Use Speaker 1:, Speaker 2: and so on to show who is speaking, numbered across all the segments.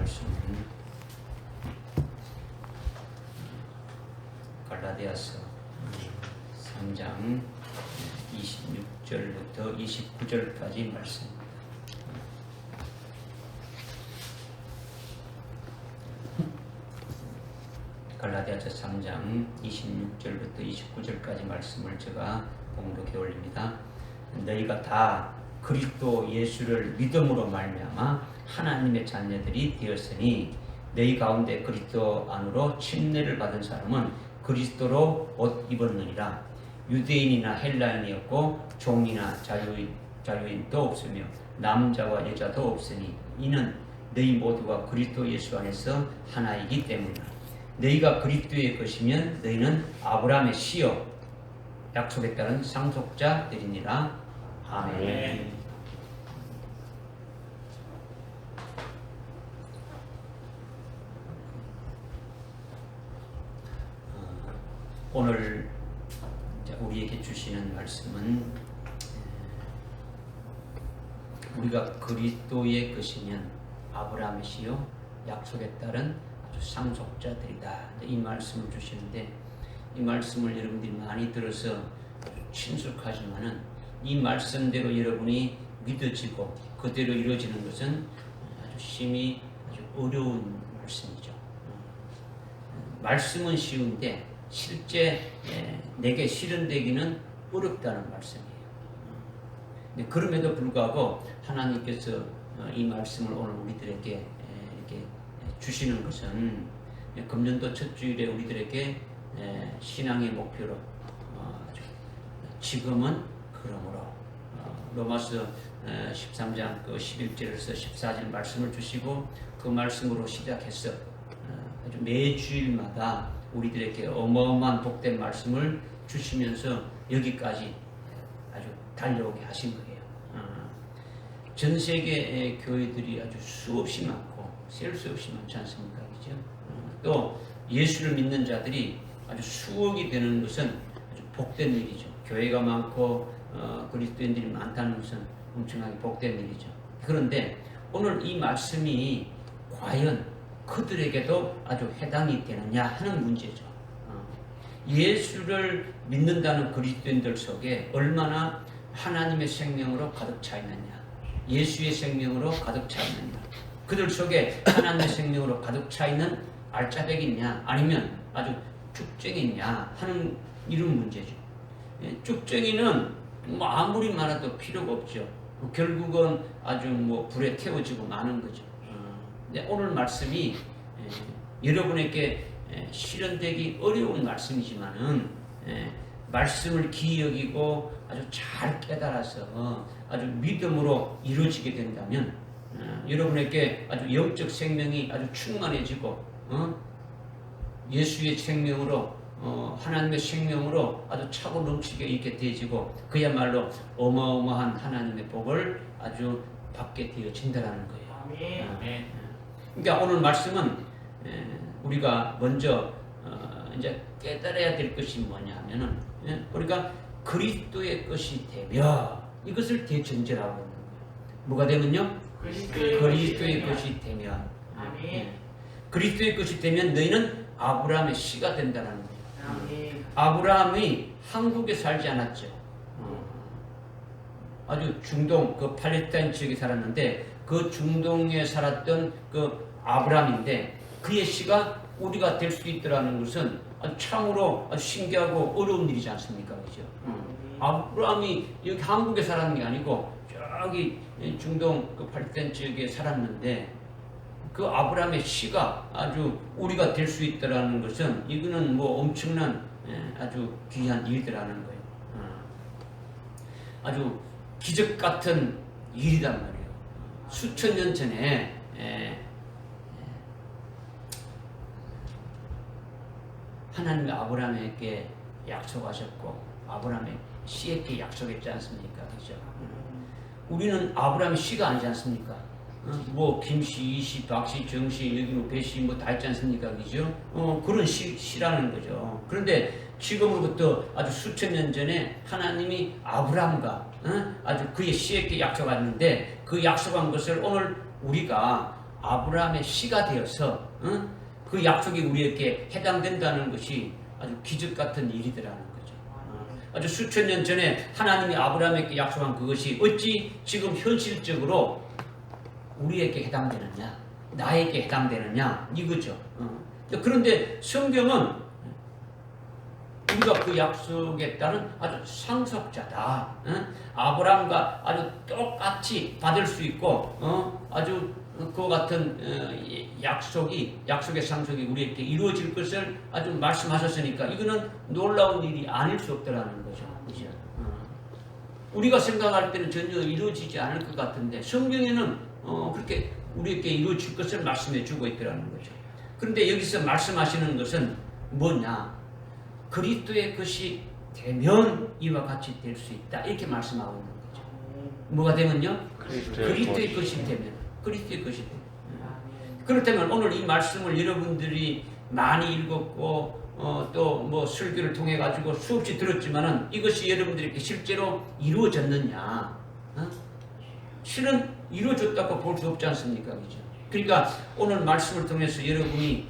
Speaker 1: 말씀은 갈라디아서 3장 26절부터 29절까지 말씀. 갈라디아서 3장 26절부터 29절까지 말씀을 제가 봉독해 올립니다. 너희가 다 그리스도 예수를 믿음으로 말미암아 하나님의 자녀들이 되었으니 너희 가운데 그리스도 안으로 침례를 받은 사람은 그리스도로 옷 입었느니라. 유대인이나 헬라인이었고 종이나 자유인도 없으며 남자와 여자도 없으니 이는 너희 모두가 그리스도 예수 안에서 하나이기 때문이라. 너희가 그리스도의 것이면 너희는 아브라함의 씨요 약속에 따른 상속자들이니라. 아멘. 오늘 우리에게 주시는 말씀은 우리가 그리스도의 것이면 아브라함의 씨요 약속에 따른 아주 상속자들이다. 이 말씀을 주시는데 이 말씀을 여러분들이 많이 들어서 친숙하지만은 이 말씀대로 여러분이 믿어지고 그대로 이루어지는 것은 아주 심히 아주 어려운 말씀이죠. 말씀은 쉬운데 실제 내게 실현되기는 어렵다는 말씀이에요. 그럼에도 불구하고 하나님께서 이 말씀을 오늘 우리들에게 이렇게 주시는 것은 금년도 첫 주일에 우리들에게 신앙의 목표로 지금은 그러므로 로마서 13장 11절에서 14절 말씀을 주시고 그 말씀으로 시작해서 아주 매주일마다 우리들에게 어마어마한 복된 말씀을 주시면서 여기까지 아주 달려오게 하신 거예요. 전 세계 교회들이 아주 수없이 많고 셀 수 없이 많지 않습니까? 그죠? 또 예수를 믿는 자들이 아주 수억이 되는 것은 아주 복된 일이죠. 교회가 많고 그리스도인들이 많다는 것은 엄청나게 복된 일이죠. 그런데 오늘 이 말씀이 과연 그들에게도 아주 해당이 되느냐 하는 문제죠. 예수를 믿는다는 그리스도인들 속에 얼마나 하나님의 생명으로 가득 차 있느냐, 예수의 생명으로 가득 차 있느냐, 그들 속에 하나님의 생명으로 가득 차 있는 알짜배기냐 아니면 아주 쭉쟁이냐 하는 이런 문제죠. 쭉쟁이는 뭐 아무리 많아도 필요가 없죠. 결국은 아주 뭐 불에 태워지고 마는 거죠. 오늘 말씀이 여러분에게 실현되기 어려운 말씀이지만은 말씀을 귀히 여기고 아주 잘 깨달아서 아주 믿음으로 이루어지게 된다면 여러분에게 아주 영적 생명이 아주 충만해지고 예수의 생명으로 하나님의 생명으로 아주 차고 넘치게 있게 되어지고 그야말로 어마어마한 하나님의 복을 아주 받게 되어진다는 거예요. 아멘. 그러니까 오늘 말씀은 우리가 먼저 이제 깨달아야 될 것이 뭐냐면은 우리가 그리스도의 것이 되며 이것을 대전제라고 하는 거예요. 뭐가 되면요? 그리스도의 것이 되면. 그리스도의 것이 되면 너희는 아브라함의 씨가 된다는 거예요. 아브라함이 한국에 살지 않았죠. 아주 중동 그 팔레스타인 지역에 살았는데 그 중동에 살았던 그 아브라함인데 그의 씨가 우리가 될 수 있더라는 것은 아주 참으로 아주 신기하고 어려운 일이지 않습니까? 그죠? 아브라함이 여기 한국에 살았는 게 아니고 저기 중동 그 팔레스타인 지역에 살았는데 그 아브라함의 씨가 아주 우리가 될 수 있더라는 것은 이거는 뭐 엄청난 아주 귀한 일이라는 거예요. 아주 기적 같은 일이란 말이에요. 수천 년 전에 하나님이 아브라함에게 약속하셨고 아브라함의 씨에게 약속했지 않습니까? 그죠? 우리는 아브라함의 씨가 아니지 않습니까? 뭐 김씨, 이씨, 박씨, 정씨, 여기 뭐 배씨 뭐 다 있지 않습니까? 그죠? 그런 씨라는 거죠. 그런데 지금으로부터 아주 수천 년 전에 하나님이 아브라함과 아주 그의 씨에게 약속했는데 그 약속한 것을 오늘 우리가 아브라함의 씨가 되어서 그 약속이 우리에게 해당된다는 것이 아주 기적 같은 일이더라는 거죠. 아주 수천 년 전에 하나님이 아브라함에게 약속한 그것이 어찌 지금 현실적으로 우리에게 해당되느냐, 나에게 해당되느냐 이거죠. 그런데 성경은 우리가 그 약속에 따른 아주 상속자다. 아브라함과 아주 똑같이 받을 수 있고 아주 그 같은 약속의 상속이 우리에게 이루어질 것을 아주 말씀하셨으니까 이거는 놀라운 일이 아닐 수 없다라는 거죠. 그죠? 우리가 생각할 때는 전혀 이루어지지 않을 것 같은데 성경에는 그렇게 우리에게 이루어질 것을 말씀해 주고 있더라는 거죠. 그런데 여기서 말씀하시는 것은 뭐냐? 그리스도의 것이 되면 이와 같이 될 수 있다. 이렇게 말씀하고 있는 거죠. 뭐가 되면요? 그리스도의 것이 되면. 그리스도의 것이 되면. 그렇다면 오늘 이 말씀을 여러분들이 많이 읽었고 또 뭐 설교를 통해 가지고 수없이 들었지만은 이것이 여러분들에게 실제로 이루어졌느냐? 실은 이루어졌다고 볼 수 없지 않습니까? 그죠? 그러니까 오늘 말씀을 통해서 여러분이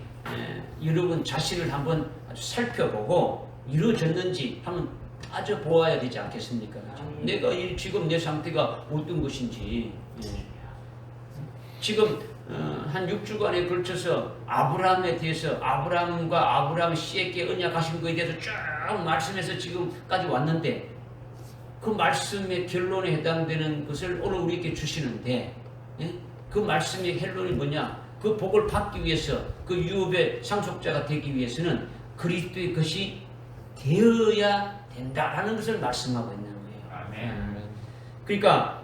Speaker 1: 여러분 자신을 한번 살펴보고 이루어졌는지 한번 따져보아야 되지 않겠습니까? 내가 지금 내 상태가 어떤 것인지 지금 한 6주간에 걸쳐서 아브라함에 대해서 아브라함과 아브라함 씨에게 언약하신 것에 대해서 쭉 말씀해서 지금까지 왔는데 그 말씀의 결론에 해당되는 것을 오늘 우리에게 주시는데 그 말씀의 결론이 뭐냐? 그 복을 받기 위해서 그 유업의 상속자가 되기 위해서는 그리스도의 것이 되어야 된다라는 것을 말씀하고 있는 거예요. 아멘. 그러니까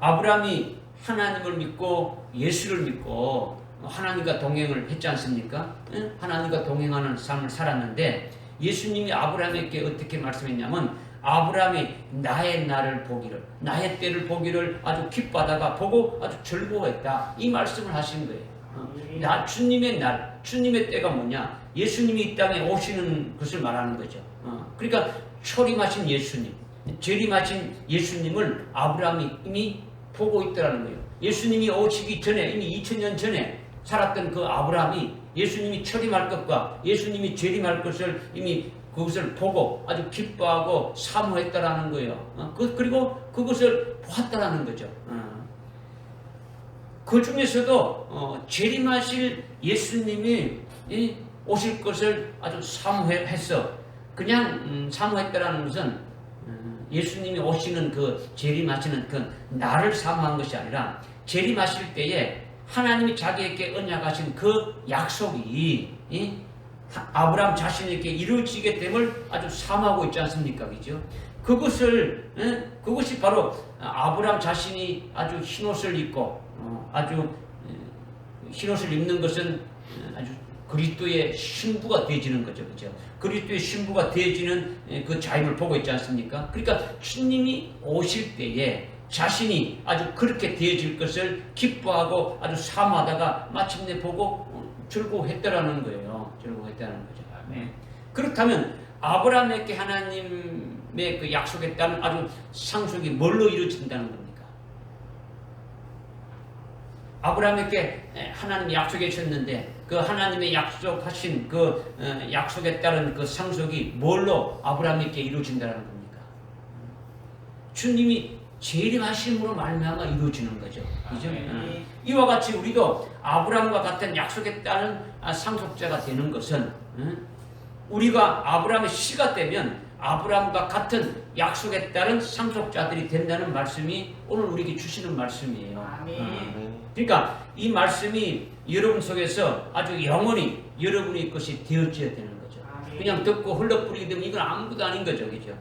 Speaker 1: 아브라함이 하나님을 믿고 예수를 믿고 하나님과 동행을 했지 않습니까? 하나님과 동행하는 삶을 살았는데 예수님이 아브라함에게 어떻게 말씀했냐면 아브라함이 나의 날을 보기를 나의 때를 보기를 아주 기뻐하다가 보고 아주 즐거워했다. 이 말씀을 하신 거예요. 주님의 날, 주님의 때가 뭐냐? 예수님이 이 땅에 오시는 것을 말하는 거죠. 그러니까 초림하신 예수님, 재림하신 예수님을 아브라함이 이미 보고 있더라는 거예요. 예수님이 오시기 전에 이미 2000년 전에 살았던 그 아브라함이 예수님이 초림할 것과 예수님이 재림할 것을 이미 그것을 보고 아주 기뻐하고 사모했다라는 거예요. 그리고 그것을 보았다라는 거죠. 그 중에서도 재림하실 예수님이 오실 것을 아주 사모했어. 그냥 사모했다라는 것은 예수님이 오시는 그 재림하시는 그 날을 사모한 것이 아니라 재림하실 때에 하나님이 자기에게 언약하신 그 약속이 아브라함 자신에게 이루어지게 됨을 아주 사모하고 있지 않습니까? 그죠? 그것이 바로 아브라함 자신이 아주 흰옷을 입고 아주 흰옷을 입는 것은 아주 그리스도의 신부가 되어지는 거죠. 그죠? 그리스도의 신부가 되어지는 그 자임을 보고 있지 않습니까? 그러니까 주님이 오실 때에 자신이 아주 그렇게 되어질 것을 기뻐하고 아주 사모하다가 마침내 보고 즐거워했다라는 거예요. 즐거워했다는 거죠. 네. 그렇다면 아브라함에게 하나님의 그 약속에 따른 아주 상속이 뭘로 이루어진다는 겁니까? 아브라함에게 하나님이 약속해 주셨는데 그 하나님의 약속하신 그 약속에 따른 그 상속이 뭘로 아브라함에게 이루어진다는 겁니까? 주님이 재림하심으로 말미암아 이루어지는 거죠. 그죠? 이와 같이 우리도 아브라함과 같은 약속에 따른 상속자가 되는 것은 우리가 아브라함의 씨가 되면 아브라함과 같은 약속에 따른 상속자들이 된다는 말씀이 오늘 우리에게 주시는 말씀이에요. 그러니까 이 말씀이 여러분 속에서 아주 영원히 여러분의 것이 되어져야 되는 거죠. 그냥 듣고 흘러뿌리게 되면 이건 아무것도 아닌 거죠. 그죠?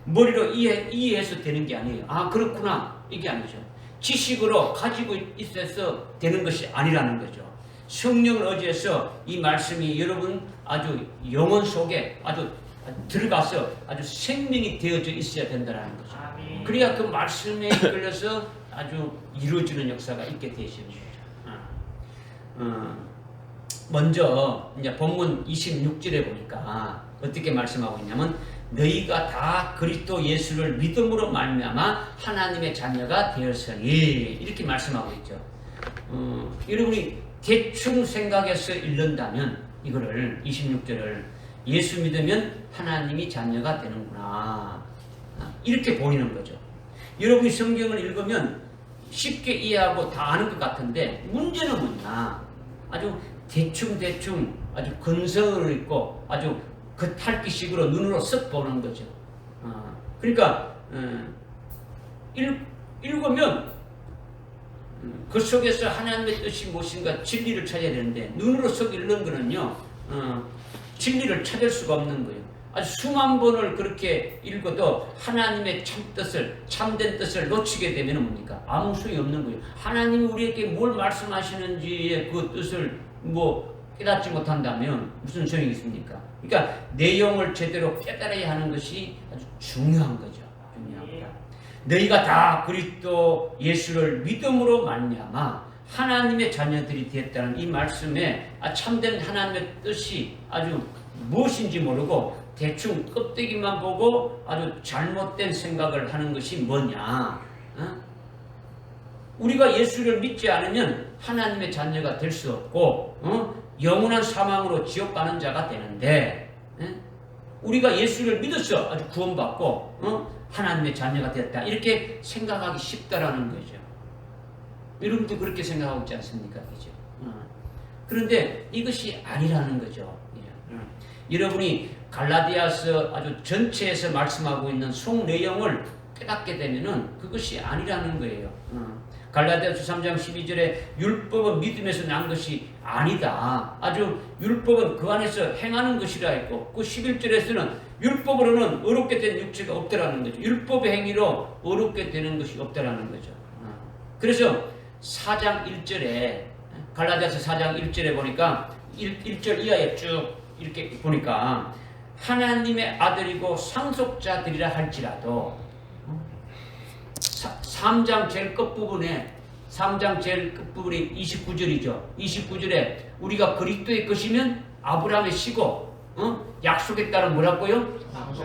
Speaker 1: 머리로 이해해서 되는 게 아니에요. 아, 그렇구나. 이게 아니죠. 지식으로 가지고 있어서 되는 것이 아니라는 거죠. 성령을 의지해서 이 말씀이 여러분 아주 영혼 속에 아주 들어가서 아주 생명이 되어져 있어야 된다는 거죠. 그래야 그 말씀에 이끌려서 아주 이루어지는 역사가 있게 되시는 거죠. 먼저 이제 본문 26절에 보니까 어떻게 말씀하고 있냐면 너희가 다 그리스도 예수를 믿음으로 말미암아 하나님의 자녀가 되었으니 이렇게 말씀하고 있죠. 여러분이 대충 생각해서 읽는다면 이거를 26절을 예수 믿으면 하나님이 자녀가 되는구나 이렇게 보이는 거죠. 여러분이 성경을 읽으면 쉽게 이해하고 다 아는 것 같은데 문제는 뭐냐, 아주 대충 아주 근성을 있고 아주 겉핥기식으로 눈으로 쓱 보는 거죠. 그러니까 읽으면 그 속에서 하나님의 뜻이 무엇인가 진리를 찾아야 되는데 눈으로 쓱 읽는 거는요 진리를 찾을 수가 없는 거예요. 아주 수만 번을 그렇게 읽어도 하나님의 참뜻을, 참된 뜻을 놓치게 되면 뭡니까? 아무 소용이 없는 거예요. 하나님이 우리에게 뭘 말씀하시는지의 그 뜻을 깨닫지 못한다면 무슨 소용이 있습니까? 그러니까 내용을 제대로 깨달아야 하는 것이 아주 중요한 거죠. 중요합니다. 너희가 다 그리스도 예수를 믿음으로 말미암아 하나님의 자녀들이 되었다는 이 말씀에 참된 하나님의 뜻이 아주 무엇인지 모르고 대충 껍데기만 보고 아주 잘못된 생각을 하는 것이 뭐냐? 우리가 예수를 믿지 않으면 하나님의 자녀가 될 수 없고 영원한 사망으로 지옥 가는 자가 되는데 우리가 예수를 믿어서 아주 구원받고 하나님의 자녀가 되었다 이렇게 생각하기 쉽다라는 거죠. 여러분도 그렇게 생각하고 있지 않습니까? 그죠? 그런데 이것이 아니라는 거죠. 여러분이 갈라디아서 아주 전체에서 말씀하고 있는 속 내용을 깨닫게 되면은 그것이 아니라는 거예요. 갈라디아서 3장 12절에 율법은 믿음에서 난 것이 아니다. 아주 율법은 그 안에서 행하는 것이라 했고 그 11절에서는 율법으로는 어렵게 된 육체가 없다라는 거죠. 율법의 행위로 어렵게 되는 것이 없다라는 거죠. 그래서 4장 1절에 갈라디아서 4장 1절에 보니까 1절 이하에 쭉 이렇게 보니까 하나님의 아들이고 상속자들이라 할지라도 3장 제일 끝부분에 3장 제일 끝부분이 29절이죠. 29절에 우리가 그리스도의 것이면 아브라함의 씨고 약속에 따른 뭐라고요?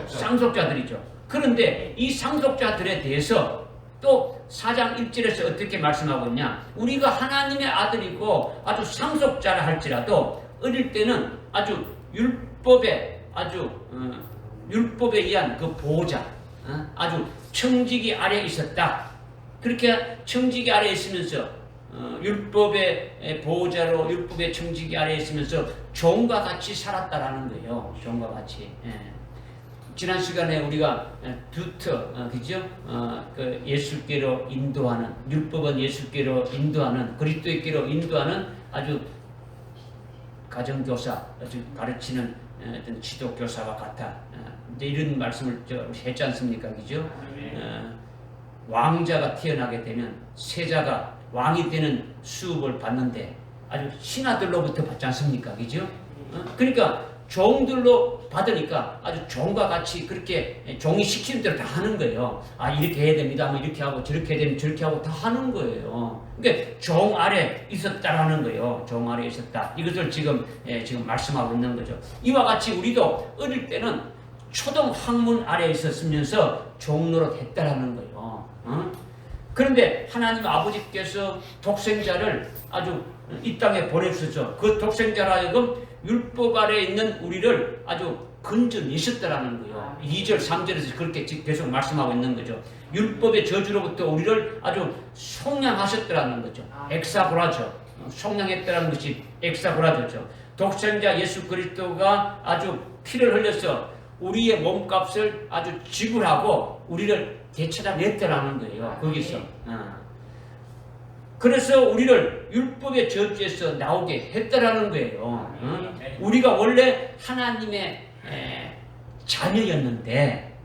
Speaker 1: 상속자들이죠. 그런데 이 상속자들에 대해서 또 4장 1절에서 어떻게 말씀하고 있냐, 우리가 하나님의 아들이고 아주 상속자라 할지라도 어릴 때는 아주 율법에 의한 그 보호자, 아주 청지기 아래에 있었다. 그렇게 청지기 아래에 있으면서 율법의 보호자로 율법의 청지기 아래에 있으면서 종과 같이 살았다라는 거예요. 종과 같이. 지난 시간에 우리가 그죠? 그 예수께로 인도하는, 율법은 예수께로 인도하는, 그리스도께로 인도하는 아주 가정교사, 아주 가르치는 어떤 지도교사와 같아. 이제 이런 말씀을 했지 않습니까? 그죠? 왕자가 태어나게 되면 세자가 왕이 되는 수업을 받는데 아주 신하들로부터 받지 않습니까? 그죠? 그러니까 종들로 받으니까 아주 종과 같이 그렇게 종이 시키는 대로 다 하는 거예요. 이렇게 해야 됩니다. 이렇게 하고 저렇게 해야 되면 저렇게 하고 다 하는 거예요. 그러니까 종 아래 있었다라는 거예요. 종 아래 있었다. 이것을 지금 말씀하고 있는 거죠. 이와 같이 우리도 어릴 때는 초등 학문 아래에 있었으면서 종노릇 했다라는 거예요. 그런데 하나님 아버지께서 독생자를 아주 이 땅에 보내주셨죠. 그 독생자로 하여금 율법 아래에 있는 우리를 아주 건져내셨다라는 거예요. 2절, 3절에서 그렇게 계속 말씀하고 있는 거죠. 율법의 저주로부터 우리를 아주 속량하셨다라는 거죠. 엑사고라죠. 속량했다는 것이 엑사고라죠. 독생자 예수 그리스도가 아주 피를 흘려서 우리의 몸값을 아주 지불하고 우리를 되찾아냈다라는 거예요. 거기서. 그래서 우리를 율법의 저주에서 나오게 했다라는 거예요. 우리가 원래 하나님의 자녀였는데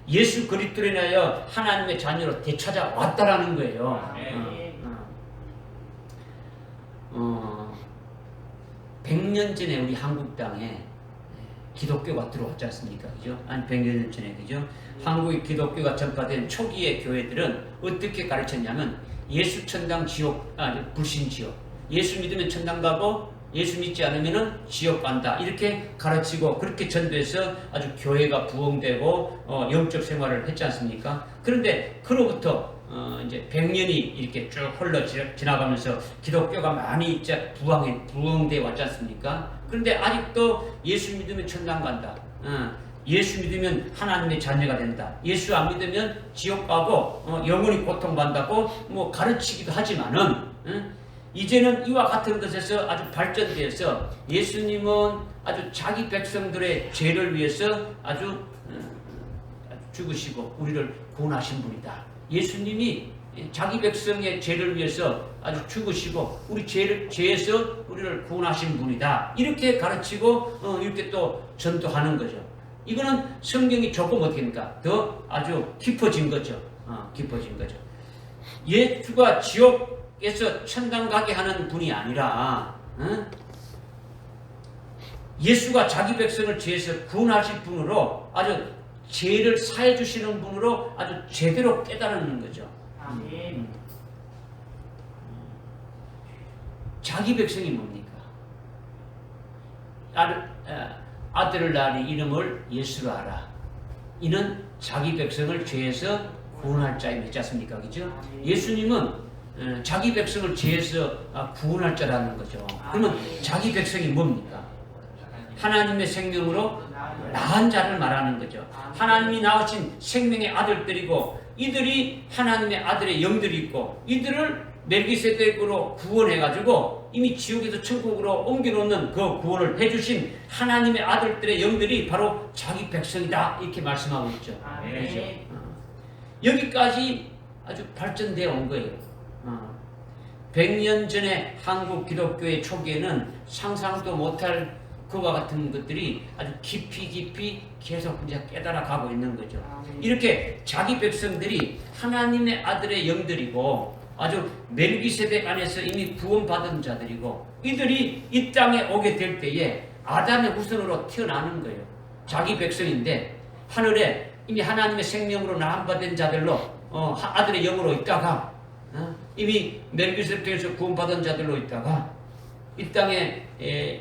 Speaker 1: 예수 그리스도로 인하여 하나님의 자녀로 되찾아왔다라는 거예요. 100년 전에 우리 한국 땅에 기독교가 들어왔지 않습니까? 그죠? 100년 전에, 그죠? 한국의 기독교가 전파된 초기의 교회들은 어떻게 가르쳤냐면 예수 천당 지옥, 불신 지옥. 예수 믿으면 천당 가고 예수 믿지 않으면 지옥 간다. 이렇게 가르치고 그렇게 전도해서 아주 교회가 부흥되고 영적 생활을 했지 않습니까? 그런데 그로부터 이제 100년이 이렇게 쭉 흘러 지나가면서 기독교가 많이 이제 부흥돼 왔지 않습니까? 그런데 아직도 예수 믿으면 천당 간다. 예수 믿으면 하나님의 자녀가 된다. 예수 안 믿으면 지옥 가고 영원히 고통받는다고 뭐 가르치기도 하지만은 이제는 이와 같은 것에서 아주 발전돼서 예수님은 아주 자기 백성들의 죄를 위해서 아주 죽으시고 우리를 구원하신 분이다. 예수님이 자기 백성의 죄를 위해서 아주 죽으시고 우리 죄에서 우리를 구원하신 분이다. 이렇게 가르치고 이렇게 또 전도하는 거죠. 이거는 성경이 조금 어떻게 합니까? 더 아주 깊어진 거죠. 깊어진 거죠. 예수가 지옥에서 천당 가게 하는 분이 아니라 예수가 자기 백성을 죄에서 구원하실 분으로 아주 죄를 사해 주시는 분으로 아주 제대로 깨달는 거죠. 자기 백성이 뭡니까? 아들을 낳으니 이름을 예수로 하라. 이는 자기 백성을 죄에서 구원할 자임이 있지 않습니까? 그죠? 예수님은 자기 백성을 죄에서 구원할 자라는 거죠. 그러면 자기 백성이 뭡니까? 하나님의 생명으로 낳은 자를 말하는 거죠. 하나님이 낳으신 생명의 아들들이고 이들이 하나님의 아들의 영들이 있고 이들을 멜기세덱으로 구원해가지고 이미 지옥에서 천국으로 옮겨놓는 그 구원을 해주신 하나님의 아들들의 영들이 바로 자기 백성이다 이렇게 말씀하고 있죠. 그렇죠? 여기까지 아주 발전되어 온 거예요. 100년 전에 한국 기독교의 초기에는 상상도 못할 그와 같은 것들이 아주 깊이 계속 이제 깨달아 가고 있는 거죠. 이렇게 자기 백성들이 하나님의 아들의 영들이고 아주 멜기세덱 안에서 이미 구원받은 자들이고 이들이 이 땅에 오게 될 때에 아담의 후손으로 태어나는 거예요. 자기 백성인데 하늘에 이미 하나님의 생명으로 나함받은 자들로 아들의 영으로 있다가 이미 멜기세덱에서 구원받은 자들로 있다가 이 땅에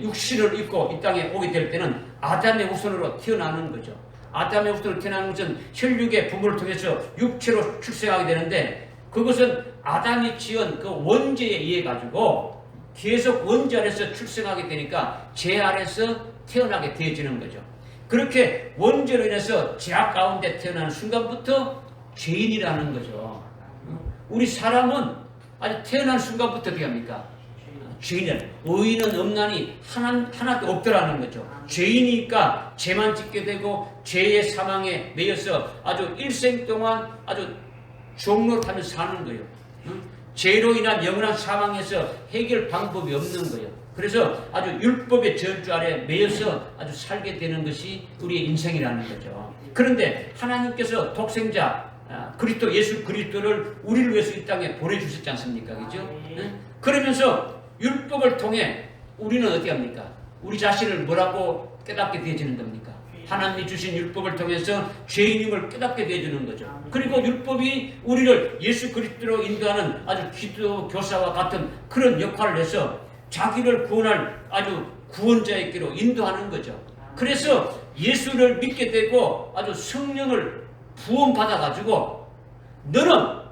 Speaker 1: 육신을 입고 이 땅에 오게 될 때는 아담의 후손으로 태어나는 거죠. 아담의 후손으로 태어나는 것은 혈육의 부모를 통해서 육체로 출생하게 되는데 그것은 아담이 지은 그 원죄에 의해 가지고 계속 원죄 아래서 출생하게 되니까 죄 아래서 태어나게 되어지는 거죠. 그렇게 원죄로 인해서 죄악 가운데 태어나는 순간부터 죄인이라는 거죠. 우리 사람은 아주 태어난 순간부터 어떻게 합니까? 죄인은 의인은 없나니 하나도 없더라는 거죠. 죄인이니까 죄만 짓게 되고 죄의 사망에 매여서 아주 일생 동안 아주 종노릇하면서 사는 거예요. 죄로 인한 영원한 사망에서 해결 방법이 없는 거예요. 그래서 아주 율법의 저주 아래 매여서 아주 살게 되는 것이 우리의 인생이라는 거죠. 그런데 하나님께서 독생자 그리스도 예수 그리스도를 우리를 위해서 이 땅에 보내주셨지 않습니까? 그죠? 그러면서 율법을 통해 우리는 어떻게 합니까? 우리 자신을 뭐라고 깨닫게 되어지는 겁니까? 하나님이 주신 율법을 통해서 죄인임을 깨닫게 되어주는 거죠. 그리고 율법이 우리를 예수 그리스도로 인도하는 아주 기도 교사와 같은 그런 역할을 해서 자기를 구원할 아주 구원자에게로 인도하는 거죠. 그래서 예수를 믿게 되고 아주 성령을 부원받아가지고 너는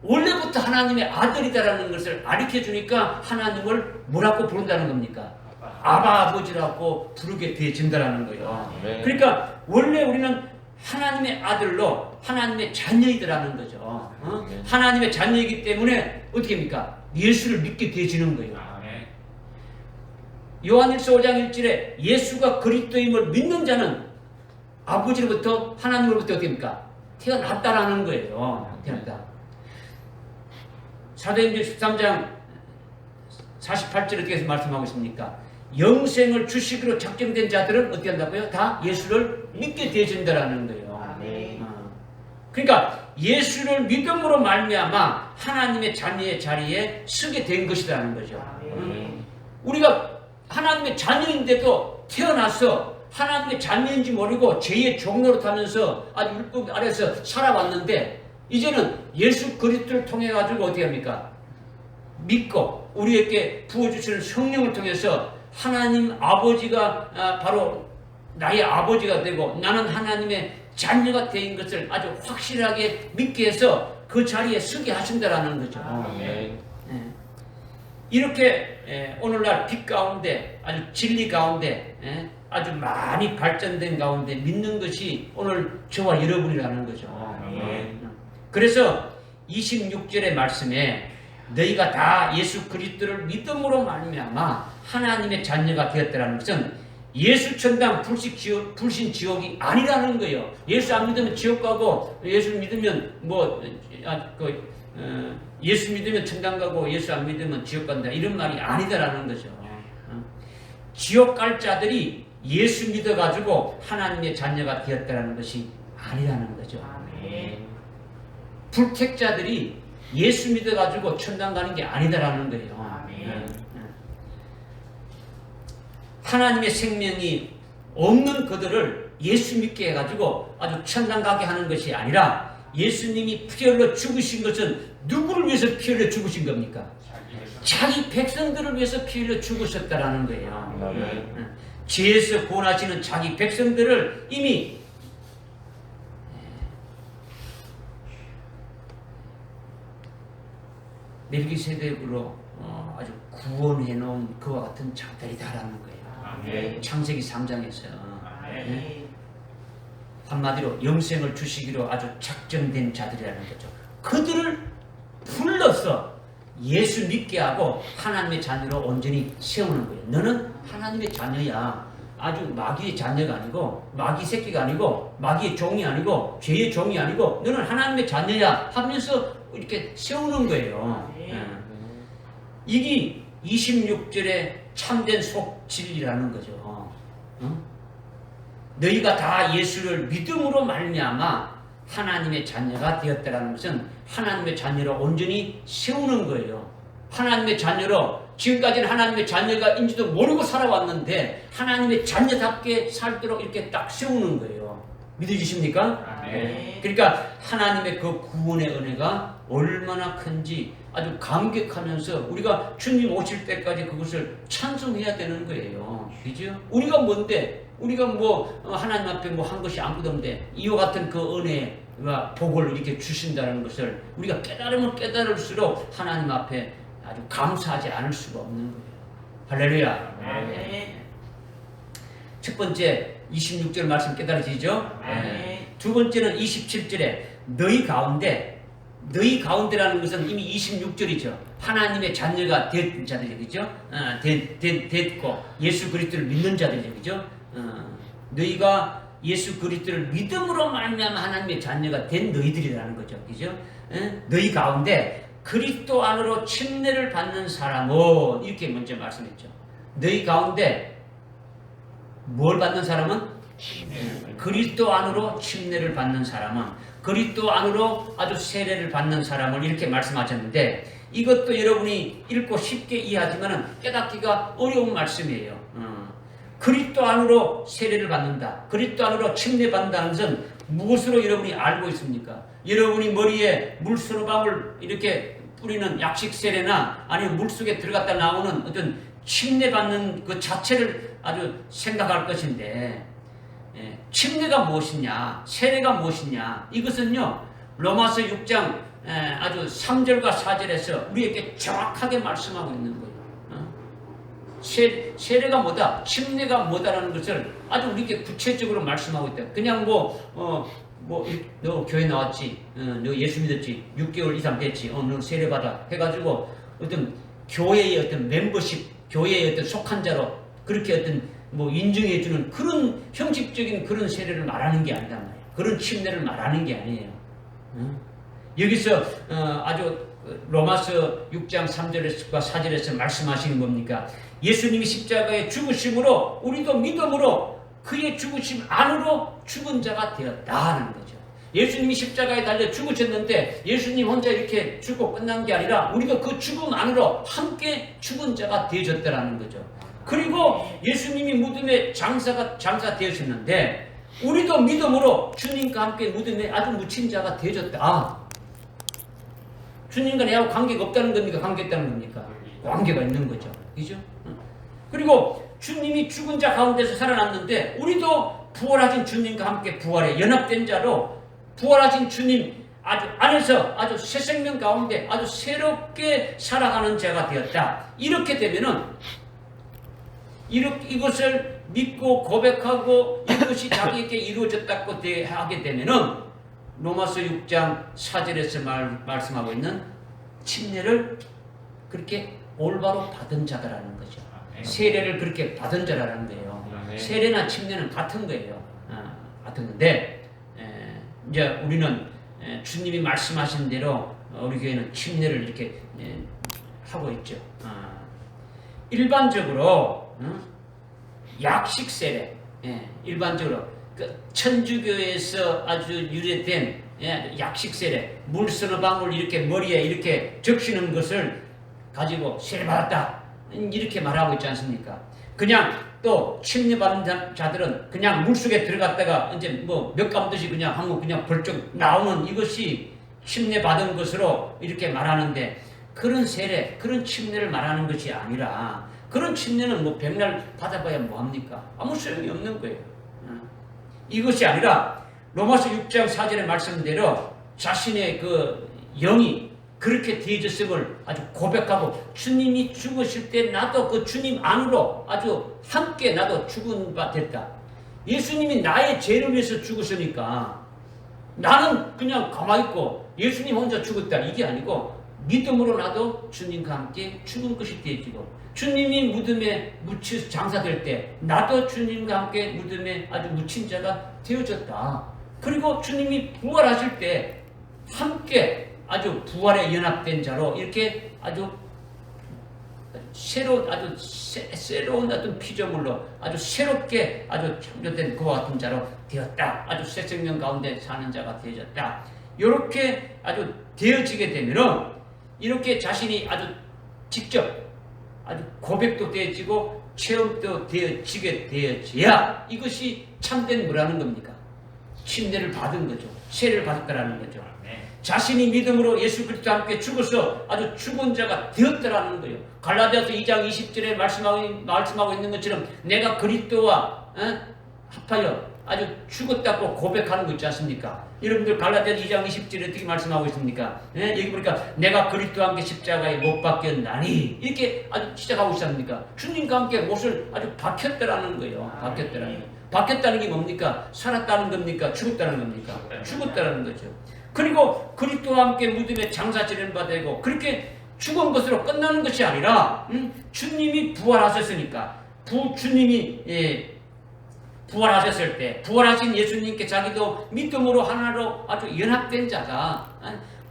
Speaker 1: 원래부터 하나님의 아들이다라는 것을 가르쳐주니까 하나님을 뭐라고 부른다는 겁니까? 아바 아버지라고 부르게 되어진다라는 거예요. 그러니까 원래 우리는 하나님의 아들로 하나님의 자녀이더라는 거죠. 하나님의 자녀이기 때문에 어떻게 합니까? 예수를 믿게 되어지는 거예요. 요한일서 5장 1절에 예수가 그리스도임을 믿는 자는 아버지로부터 하나님으로부터 어떻게 합니까? 태어났다라는 거예요. 태어났다. 사도행전 13장 48절에 어떻게 말씀하고 있습니까? 영생을 주시기로 작정된 자들은 어떻게 한다고요? 다 예수를 믿게 되어진다라는 거예요. 그러니까 예수를 믿음으로 말미암아 하나님의 자녀의 자리에 서게 된 것이라는 거죠. 우리가 하나님의 자녀인데도 태어나서 하나님의 자녀인지 모르고 죄의 종로로 타면서 아주 율법 아래서 살아왔는데 이제는 예수 그리스도를 통해 가지고 어떻게 합니까? 믿고 우리에게 부어주시는 성령을 통해서 하나님 아버지가 바로 나의 아버지가 되고 나는 하나님의 자녀가 된 것을 아주 확실하게 믿게 해서 그 자리에 서게 하신다라는 거죠.
Speaker 2: 아멘.
Speaker 1: 이렇게 오늘날 빛 가운데 아주 진리 가운데 아주 많이 발전된 가운데 믿는 것이 오늘 저와 여러분이라는 거죠. 그래서 26절의 말씀에 너희가 다 예수 그리스도를 믿음으로 말미암아 하나님의 자녀가 되었다는 것은 예수 천당 불신 지옥이 아니라는 거예요. 예수 안 믿으면 지옥 가고 예수 믿으면 예수 믿으면 천당 가고 예수 안 믿으면 지옥 간다 이런 말이 아니다라는 거죠. 지옥 갈 자들이 예수 믿어가지고 하나님의 자녀가 되었다는 것이 아니라는 거죠. 불택자들이 예수 믿어가지고 천당 가는 게 아니다라는 거예요. 하나님의 생명이 없는 그들을 예수 믿게 해가지고 아주 천당 가게 하는 것이 아니라 예수님이 피 흘려 죽으신 것은 누구를 위해서 피 흘려 죽으신 겁니까? 자기 백성들을 위해서 피 흘려 죽으셨다라는 거예요. 죄에서 구원하시는 자기 백성들을 이미 멜기세덱으로 아주 구원해 놓은 그와 같은 자들이다라는 거예요. 창세기 3장에서 한마디로 영생을 주시기로 아주 작정된 자들이라는 거죠. 그들을 불러서 예수 믿게 하고 하나님의 자녀로 온전히 세우는 거예요. 너는 하나님의 자녀야. 아주 마귀의 자녀가 아니고 마귀 새끼가 아니고 마귀의 종이 아니고 죄의 종이 아니고 너는 하나님의 자녀야 하면서 이렇게 세우는 거예요. 이게 26절의 참된 속진리라는 거죠. 너희가 다 예수를 믿음으로 말미암아 하나님의 자녀가 되었다는 것은 하나님의 자녀로 온전히 세우는 거예요. 하나님의 자녀로 지금까지는 하나님의 자녀가인지도 모르고 살아왔는데 하나님의 자녀답게 살도록 이렇게 딱 세우는 거예요. 믿어지십니까? 그러니까 하나님의 그 구원의 은혜가 얼마나 큰지 아주 감격하면서 우리가 주님 오실 때까지 그것을 찬송해야 되는 거예요. 그죠? 우리가 뭔데? 우리가 하나님 앞에 한 것이 아무것도 없는데 이와 같은 그 은혜와 복을 이렇게 주신다는 것을 우리가 깨달으면 깨달을수록 하나님 앞에 아주 감사하지 않을 수가 없는 거예요. 할렐루야. 첫 번째 26절 말씀 깨달아지죠? 두 번째는 27절에 너희 가운데라는 것은 이미 26절이죠. 하나님의 자녀가 된 자들이 그죠? 됐고 예수 그리스도를 믿는 자들이죠. 그죠? 너희가 예수 그리스도를 믿음으로 말미암아 하나님의 자녀가 된 너희들이라는 거죠. 그죠? 너희 가운데 그리스도 안으로 침례를 받는 사람은 이렇게 먼저 말씀했죠. 너희 가운데 뭘 받는 사람은? 그리스도 안으로 침례를 받는 사람은 그리스도 안으로 아주 세례를 받는 사람을 이렇게 말씀하셨는데 이것도 여러분이 읽고 쉽게 이해하지만 깨닫기가 어려운 말씀이에요. 그리스도 안으로 세례를 받는다. 그리스도 안으로 침례 받는다는 것은 무엇으로 여러분이 알고 있습니까? 여러분이 머리에 물 서너 방울 이렇게 뿌리는 약식 세례나 아니면 물속에 들어갔다 나오는 어떤 침례 받는 그 자체를 아주 생각할 것인데 침례가 무엇이냐, 세례가 무엇이냐, 이것은요 로마서 6장 아주 3절과 4절에서 우리에게 정확하게 말씀하고 있는 거예요. 세례가 뭐다, 침례가 뭐다라는 것을 아주 우리에게 구체적으로 말씀하고 있다. 그냥 너 교회 나왔지, 너 예수 믿었지, 6개월 이상 됐지, 너 세례 받아 해가지고 어떤 교회의 어떤 멤버십, 교회의 어떤 속한 자로 그렇게 어떤 인정해주는 그런 형식적인 그런 세례를 말하는 게 아니란 말이에요. 그런 침례를 말하는 게 아니에요. 여기서 아주 로마서 6장 3절과 4절에서 말씀하시는 겁니까? 예수님이 십자가에 죽으심으로 우리도 믿음으로 그의 죽으심 안으로 죽은 자가 되었다는 거죠. 예수님이 십자가에 달려 죽으셨는데 예수님 혼자 이렇게 죽고 끝난 게 아니라 우리가 그 죽음 안으로 함께 죽은 자가 되어졌다는 거죠. 그리고 예수님이 무덤에 장사되셨는데 우리도 믿음으로 주님과 함께 무덤에 아주 묻힌 자가 되어졌다. 주님과 내하고 관계가 없다는 겁니까? 관계 있다는 겁니까? 관계가 있는 거죠. 그죠? 그리고 주님이 죽은 자 가운데서 살아났는데 우리도 부활하신 주님과 함께 부활에 연합된 자로 부활하신 주님 아주 안에서 아주 새 생명 가운데 아주 새롭게 살아가는 자가 되었다. 이렇게 되면은 이것을 믿고 고백하고 이것이 자기에게 이루어졌다고 하게 되면은 로마서 6장 4절에서 말씀하고 있는 침례를 그렇게 올바로 받은 자다라는 거죠. 세례를 그렇게 받은 자라는 거예요. 세례나 침례는 같은 거예요. 같은 건데 이제 우리는 주님이 말씀하신 대로 우리 교회는 침례를 이렇게 하고 있죠. 일반적으로 약식 세례, 일반적으로 그 천주교에서 아주 유래된 약식 세례, 물 서너 방울 이렇게 머리에 이렇게 적시는 것을 가지고 세례 받았다 이렇게 말하고 있지 않습니까? 그냥 또 침례 받은 자들은 그냥 물 속에 들어갔다가 이제 뭐 몇 감듯이 그냥 하면 그냥 벌쩍 나오는 이것이 침례 받은 것으로 이렇게 말하는데, 그런 세례, 그런 침례를 말하는 것이 아니라, 그런 침례는 뭐 백날 받아봐야 뭐합니까? 아무 소용이 없는 거예요. 이것이 아니라 로마서 6장 4절의 말씀대로 자신의 그 영이 그렇게 되어졌음을 아주 고백하고, 주님이 죽으실 때 나도 그 주님 안으로 아주 함께 나도 죽은 바 됐다. 예수님이 나의 죄를 위해서 죽으시니까 나는 그냥 가만히 있고 예수님 혼자 죽었다 이게 아니고, 믿음으로 나도 주님과 함께 죽은 것이 되어지고, 주님이 무덤에 묻혀 장사될 때 나도 주님과 함께 무덤에 아주 묻힌 자가 되어졌다. 그리고 주님이 부활하실 때 함께 아주 부활에 연합된 자로 이렇게 아주 새로운 어떤 피조물로 아주 새롭게 아주 창조된 그와 같은 자로 되었다. 아주 새 생명 가운데 사는 자가 되어졌다. 이렇게 아주 되어지게 되면은 이렇게 자신이 아주 직접 아주 고백도 되어지고 체험도 되어지게 되어져야 이것이 참된 뭐라는 겁니까? 침례를 받은 거죠. 세례를 받았다라는 거죠. 자신이 믿음으로 예수 그리스도와 함께 죽어서 아주 죽은 자가 되었다라는 거예요. 갈라디아서 2장 20절에 말씀하고 있는 것처럼 내가 그리스도와 합하여 아주 죽었다고 고백하는 거 있지 않습니까? 여러분들 갈라디아서 2장 20절에 어떻게 말씀하고 있습니까? 여기 보니까 내가 그리스도와 함께 십자가에 못 박혔나니 이렇게 아주 시작하고 있지 않습니까? 주님과 함께 못을 아주 박혔다라는 거예요. 박혔다라는 거예요. 박혔다는 게 뭡니까? 살았다는 겁니까? 죽었다는 겁니까? 죽었다는 거죠. 그리고 그리스도와 함께 무덤에 장사치는 바 되고, 그렇게 죽은 것으로 끝나는 것이 아니라 주님이 부활하셨으니까 주님이 부활하셨을 때 부활하신 예수님께 자기도 믿음으로 하나로 아주 연합된 자가,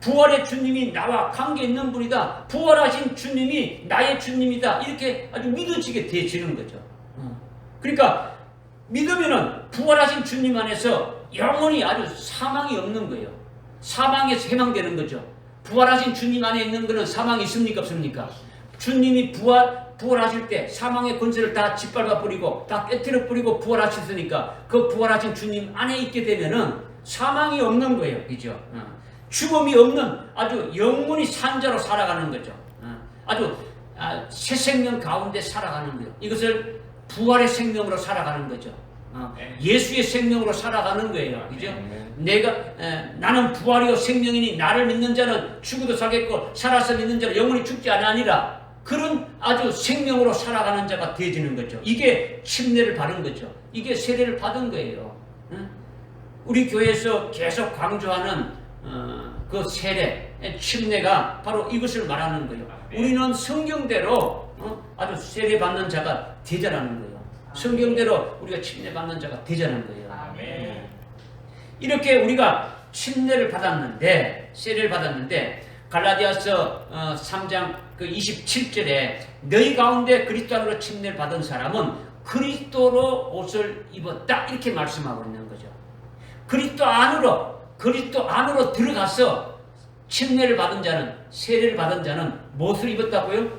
Speaker 1: 부활의 주님이 나와 관계 있는 분이다, 부활하신 주님이 나의 주님이다, 이렇게 아주 믿어지게 되어지는 거죠. 그러니까 믿으면은 부활하신 주님 안에서 영원히 아주 사망이 없는 거예요. 사망에서 해방되는 거죠. 부활하신 주님 안에 있는 것은 사망이 있습니까? 없습니까? 주님이 부활하실 때 사망의 권세를 다 짓밟아 버리고 다 깨뜨려 버리고 부활하셨으니까 그 부활하신 주님 안에 있게 되면은 사망이 없는 거예요. 그죠? 죽음이 없는 아주 영원히 산자로 살아가는 거죠. 아주 새 생명 가운데 살아가는 거예요. 이것을 부활의 생명으로 살아가는 거죠. 예수의 생명으로 살아가는 거예요. 그죠? 나는 부활이요 생명이니 나를 믿는 자는 죽어도 살겠고 살아서 믿는 자는 영원히 죽지 아니하니라. 그런 아주 생명으로 살아가는 자가 되어지는 거죠. 이게 침례를 받은 거죠. 이게 세례를 받은 거예요. 우리 교회에서 계속 강조하는 그 세례, 침례가 바로 이것을 말하는 거예요. 우리는 성경대로 아주 세례 받는 자가 되자라는 거예요. 성경대로 우리가 침례 받는 자가 되자는 거예요. 이렇게 우리가 침례를 받았는데, 세례를 받았는데, 갈라디아서 3장 그 27절에 너희 가운데 그리스도 안으로 침례를 받은 사람은 그리스도로 옷을 입었다 이렇게 말씀하고 있는 거죠. 그리스도 안으로 들어가서 침례를 받은 자는, 세례를 받은 자는 무엇을 입었다고요?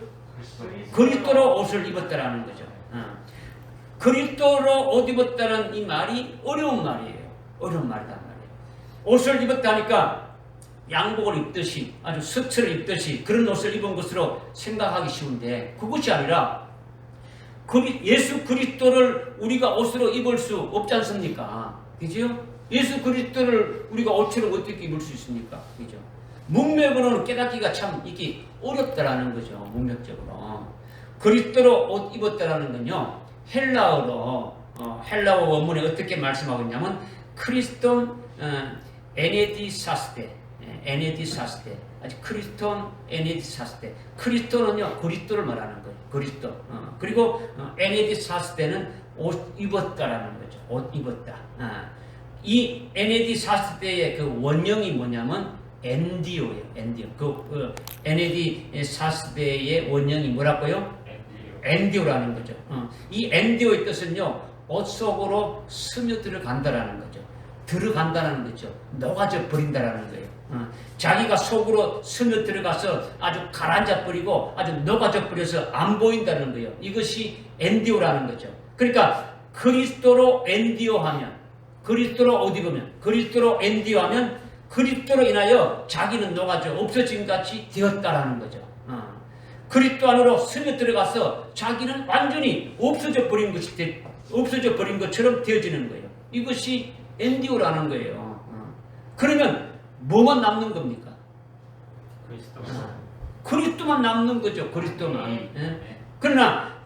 Speaker 1: 그리스도로 옷을 입었다라는 거죠. 그리스도로 옷 입었다는 이 말이 어려운 말이에요. 어려운 말이란 말이에요. 옷을 입었다니까 양복을 입듯이 아주 스트를 입듯이 그런 옷을 입은 것으로 생각하기 쉬운데, 그것이 아니라 예수 그리스도를 우리가 옷으로 입을 수 없지 않습니까? 그죠? 예수 그리스도를 우리가 옷처럼 어떻게 입을 수 있습니까? 그죠? 문맥으로는 깨닫기가 참 이게 어렵다라는 거죠. 문맥적으로. 그리스도로 옷 입었다라는 건요. 헬라어 원문에 어떻게 말씀하고 있냐면 크리스톤 에네디사스테 에네디사스테 아주 크리스톤 에네디사스테 크리스토는요 그리스도를 말하는 거예요. 그리스도. 그리고 에네디사스테는 옷 입었다라는 거죠. 옷 입었다. 이 에네디사스테의 그 원형이 뭐냐면 엔디오예요. 엔디오. 에네디사스테의 원형이 뭐라고요? 엔디오라는 거죠. 이 엔디오의 뜻은요 옷 속으로 스며들어 간다라는 거죠. 들어간다는 거죠. 녹아져 버린다라는 거예요. 자기가 속으로 스며 들어가서 아주 가라앉아 버리고 아주 녹아져 버려서 안 보인다는 거예요. 이것이 엔디오라는 거죠. 그러니까 그리스도로 엔디오하면, 그리스도로 옷 입으면, 그리스도로 엔디오하면 그리스도로 인하여 자기는 녹아져 없어진 같이 되었다라는 거죠. 그리스도 안으로 스며 들어가서 자기는 완전히 없어져 버린 것처럼 되어지는 거예요. 이것이 엔디오라는 거예요. 그러면 뭐만 남는 겁니까? 그리스도만 남는 거죠. 그리스도만.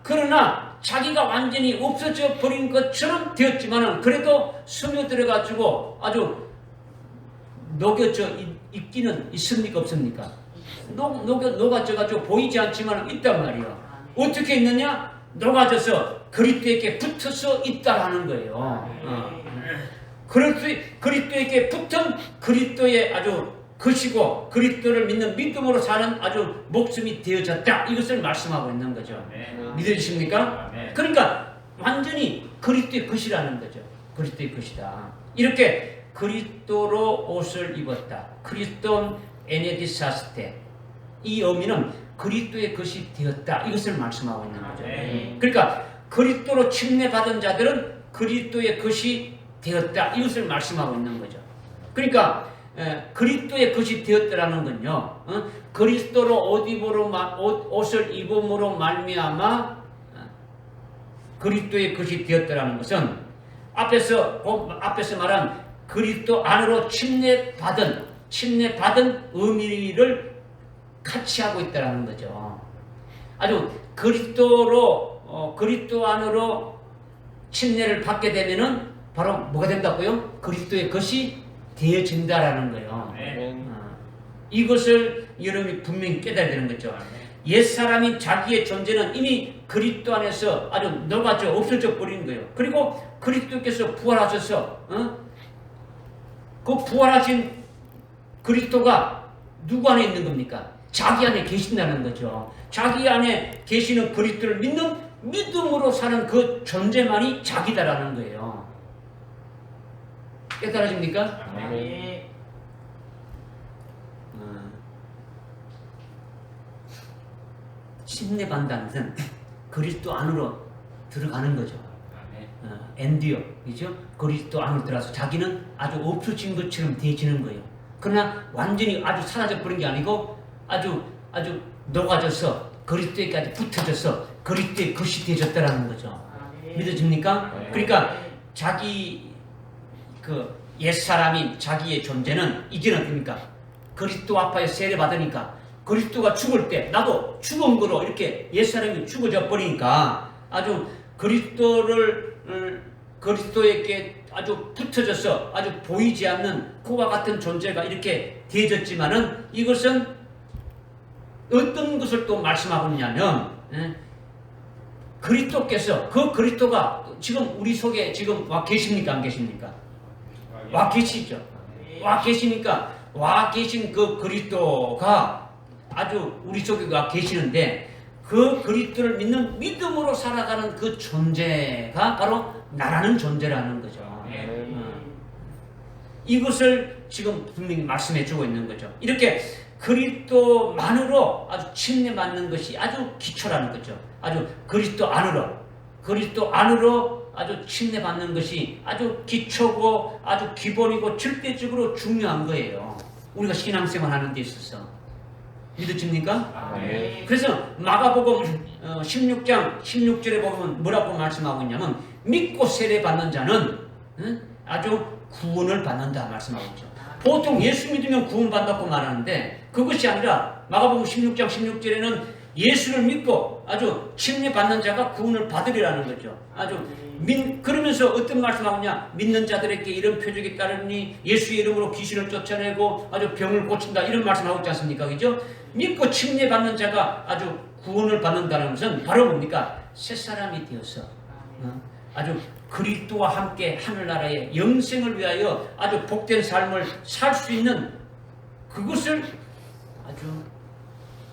Speaker 1: 그러나 자기가 완전히 없어져 버린 것처럼 되었지만은 그래도 스며 들어가지고 아주 녹여져 있기는 있습니까? 없습니까? 녹아져가지고 보이지 않지만 있단 말이에요. 어떻게 있느냐? 녹아져서 그리스도에게 붙어서 있다라는 거예요. 그리스도에게 붙은 그리스도의 아주 것이고 그리스도를 믿는 믿음으로 사는 아주 목숨이 되어졌다. 이것을 말씀하고 있는 거죠. 믿으십니까? 그러니까 완전히 그리스도의 것이라는 거죠. 그리스도의 것이다. 이렇게 그리스도로 옷을 입었다. 크리스톤 에네디사스테. 이 의미는 그리스도의 것이 되었다. 이것을 말씀하고 있는 거죠. 그러니까 그리스도로 침례받은 자들은 그리스도의 것이 되었다. 이것을 말씀하고 있는 거죠. 그러니까 그리스도의 것이 되었다라는 건요. 그리스도로 옷을 입음으로 말미암아 그리스도의 것이 되었다라는 것은 앞에서 말한 그리스도 안으로 침례받은 의미를 같이 하고 있다라는 거죠. 아주 그리스도 안으로 침례를 받게 되면은 바로 뭐가 된다고요? 그리스도의 것이 되어진다라는 거예요. 이것을 여러분이 분명히 깨달아야 되는 거죠. 옛사람인 자기의 존재는 이미 그리스도 안에서 아주 녹아져 없어져 버리는 거예요. 그리고 그리스도께서 부활하셔서 그 부활하신 그리스도가 누구 안에 있는 겁니까? 자기 안에 계신다는 거죠. 자기 안에 계시는 그리스도를 믿는 믿음으로 사는 그 존재만이 자기다라는 거예요. 깨달아집니까?
Speaker 2: 네.
Speaker 1: 침례받는다는 것은 그리스도 안으로 들어가는 거죠. 엔디오, 그죠? 그리스도 안으로 들어가서 자기는 아주 없어진 것처럼 되어지는 거예요. 그러나 완전히 아주 사라져 버린 게 아니고 아주 녹아져서 그리스도에까지 붙어져서 그리스도의 것이 되어졌다라는 거죠. 믿어집니까? 그러니까 자기 그 옛사람인 자기의 존재는 이제는 어떻습니까? 그리스도 앞에 세례받으니까 그리스도가 죽을 때 나도 죽은 거로 이렇게 옛사람이 죽어져 버리니까 아주 그리스도에게 아주 붙어져서 아주 보이지 않는 그와 같은 존재가 이렇게 되어졌지만은 이것은 어떤 것을 또 말씀하고 있냐면 그리스도께서 그 그리스도가 지금 우리 속에 지금 와 계십니까? 안 계십니까? 와 계시죠. 와 계시니까 와 계신 그 그리스도가 아주 우리 속에 와 계시는데 그 그리스도를 믿는 믿음으로 살아가는 그 존재가 바로 나라는 존재라는 거죠. 이것을 지금 분명히 말씀해 주고 있는 거죠. 이렇게 그리스도만으로 아주 침례받는 것이 아주 기초라는 거죠. 아주 그리스도 안으로 아주 침례받는 것이 아주 기초고 아주 기본이고 절대적으로 중요한 거예요. 우리가 신앙생활 하는 데 있어서. 믿으십니까? 그래서 마가복음 16장 16절에 보면 뭐라고 말씀하고 있냐면 믿고 세례받는 자는 아주 구원을 받는다 말씀하고 있죠. 보통 예수 믿으면 구원받는다고 말하는데 그것이 아니라 마가복음 16장 16절에는 예수를 믿고 아주 침례받는 자가 구원을 받으리라는 거죠. 그러면서 어떤 말씀하느냐, 믿는 자들에게 이런 표적이 따르니 예수의 이름으로 귀신을 쫓아내고 아주 병을 고친다, 이런 말씀하고 있지 않습니까? 그죠? 믿고 침례받는 자가 아주 구원을 받는다는 것은 바로 뭡니까? 새 사람이 되어서 아주 그리스도와 함께 하늘나라의 영생을 위하여 아주 복된 삶을 살 수 있는 그것을 아주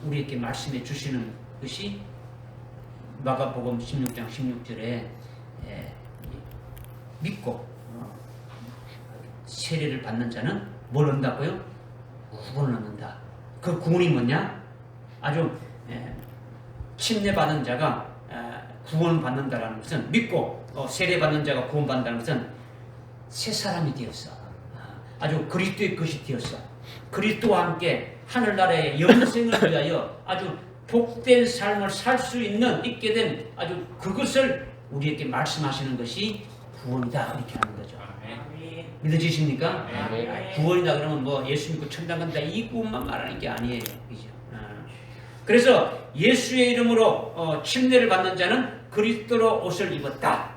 Speaker 1: 우리에게 말씀해 주시는 것이 마가복음 16장 16절에 믿고 세례를 받는 자는 뭘 얻는다고요? 구원을 얻는다. 그 구원이 뭐냐? 아주 침례받는 자가 구원받는다라는 것은, 믿고 세례받는 자가 구원받는다는 것은 새 사람이 되었어. 아주 그리스도의 것이 되었어. 그리스도와 함께 하늘나라의 영생을 위하여 아주 복된 삶을 살 수 있게 된 아주 그것을 우리에게 말씀하시는 것이 구원이다, 이렇게 하는 거죠. 믿어지십니까? 구원이다 그러면 뭐 예수 믿고 천당 간다 이 구원만 말하는 게 아니에요. 그죠? 그래서 예수의 이름으로 침례를 받는 자는 그리스도로 옷을 입었다.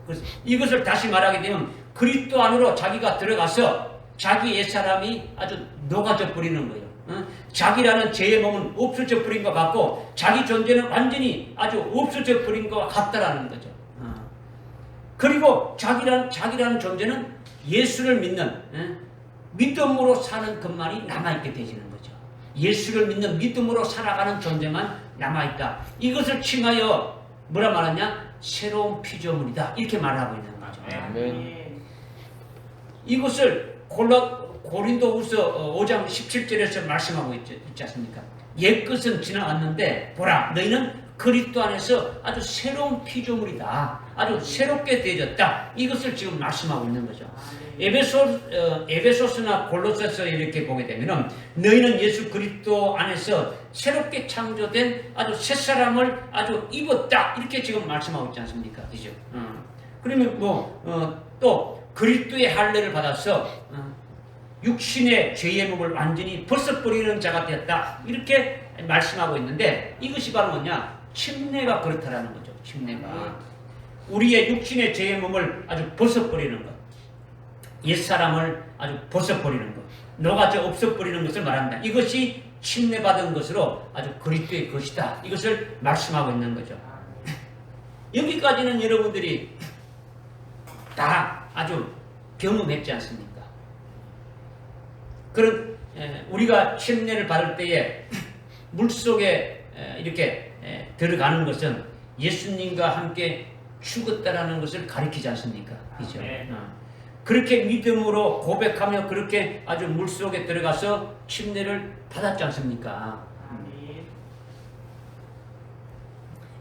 Speaker 1: 그래서 이것을 다시 말하게 되면 그리스도 안으로 자기가 들어가서 자기 옛사람이 아주 녹아져 버리는 거예요. 자기라는 죄의 몸은 없어져 버린 것 같고 자기 존재는 완전히 아주 없어져 버린 것 같다라는 거죠. 그리고 자기라는 존재는 예수를 믿는 믿음으로 사는 것만이 남아있게 되지는 거죠. 예수를 믿는 믿음으로 살아가는 존재만 남아있다. 이것을 칭하여 뭐라 말하냐? 새로운 피조물이다, 이렇게 말하고 있는 거죠. 이것을 고린도후서 5장 17절에서 말씀하고 있지 않습니까? 옛것은 지나갔는데 보라, 너희는 그리스도 안에서 아주 새로운 피조물이다, 아주 새롭게 되어졌다, 이것을 지금 말씀하고 있는 거죠. 에베소서나 골로새서 이렇게 보게 되면은 너희는 예수 그리스도 안에서 새롭게 창조된 아주 새 사람을 아주 입었다, 이렇게 지금 말씀하고 있지 않습니까? 그죠? 그러면 또 그리스도의 할례를 받아서 육신의 죄의 몸을 완전히 벗어버리는 자가 되었다, 이렇게 말씀하고 있는데 이것이 바로 뭐냐? 침례가 그렇다라는 거죠. 침례가 우리의 육신의 죄의 몸을 아주 벗어버리는 것, 옛사람을 아주 벗어버리는 것, 녹아져 없어버리는 것을 말한다. 이것이 침례받은 것으로 아주 그리스도의 것이다, 이것을 말씀하고 있는 거죠. 여기까지는 여러분들이 다 아주 경험했지 않습니까? 그런 우리가 침례를 받을 때에 물속에 이렇게 들어가는 것은 예수님과 함께 죽었다라는 것을 가리키지 않습니까? 그죠? 그렇게 믿음으로 고백하며 그렇게 아주 물속에 들어가서 침례를 받았지 않습니까?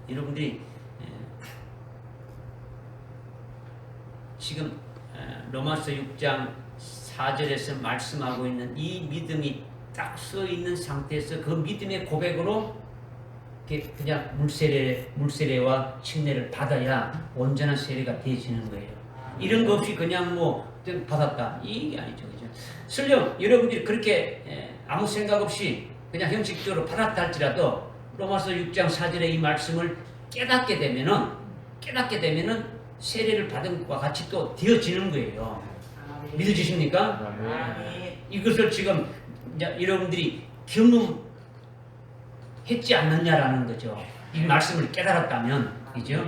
Speaker 1: 여러분들이 지금 로마서 6장 4절에서 말씀하고 있는 이 믿음이 딱 서 있는 상태에서 그 믿음의 고백으로 그냥 물세례와 침례를 받아야 온전한 세례가 되어지는 거예요. 이런 거 없이 그냥 받았다, 이게 아니죠. 그죠? 설령 여러분들이 그렇게 아무 생각 없이 그냥 형식적으로 받았다 할지라도 로마서 6장 4절의 이 말씀을 깨닫게 되면은 세례를 받은 것과 같이 또 되어지는 거예요. 믿어지십니까? 이것을 지금 여러분들이 경험했지 않느냐라는 거죠. 이 말씀을 깨달았다면, 그죠?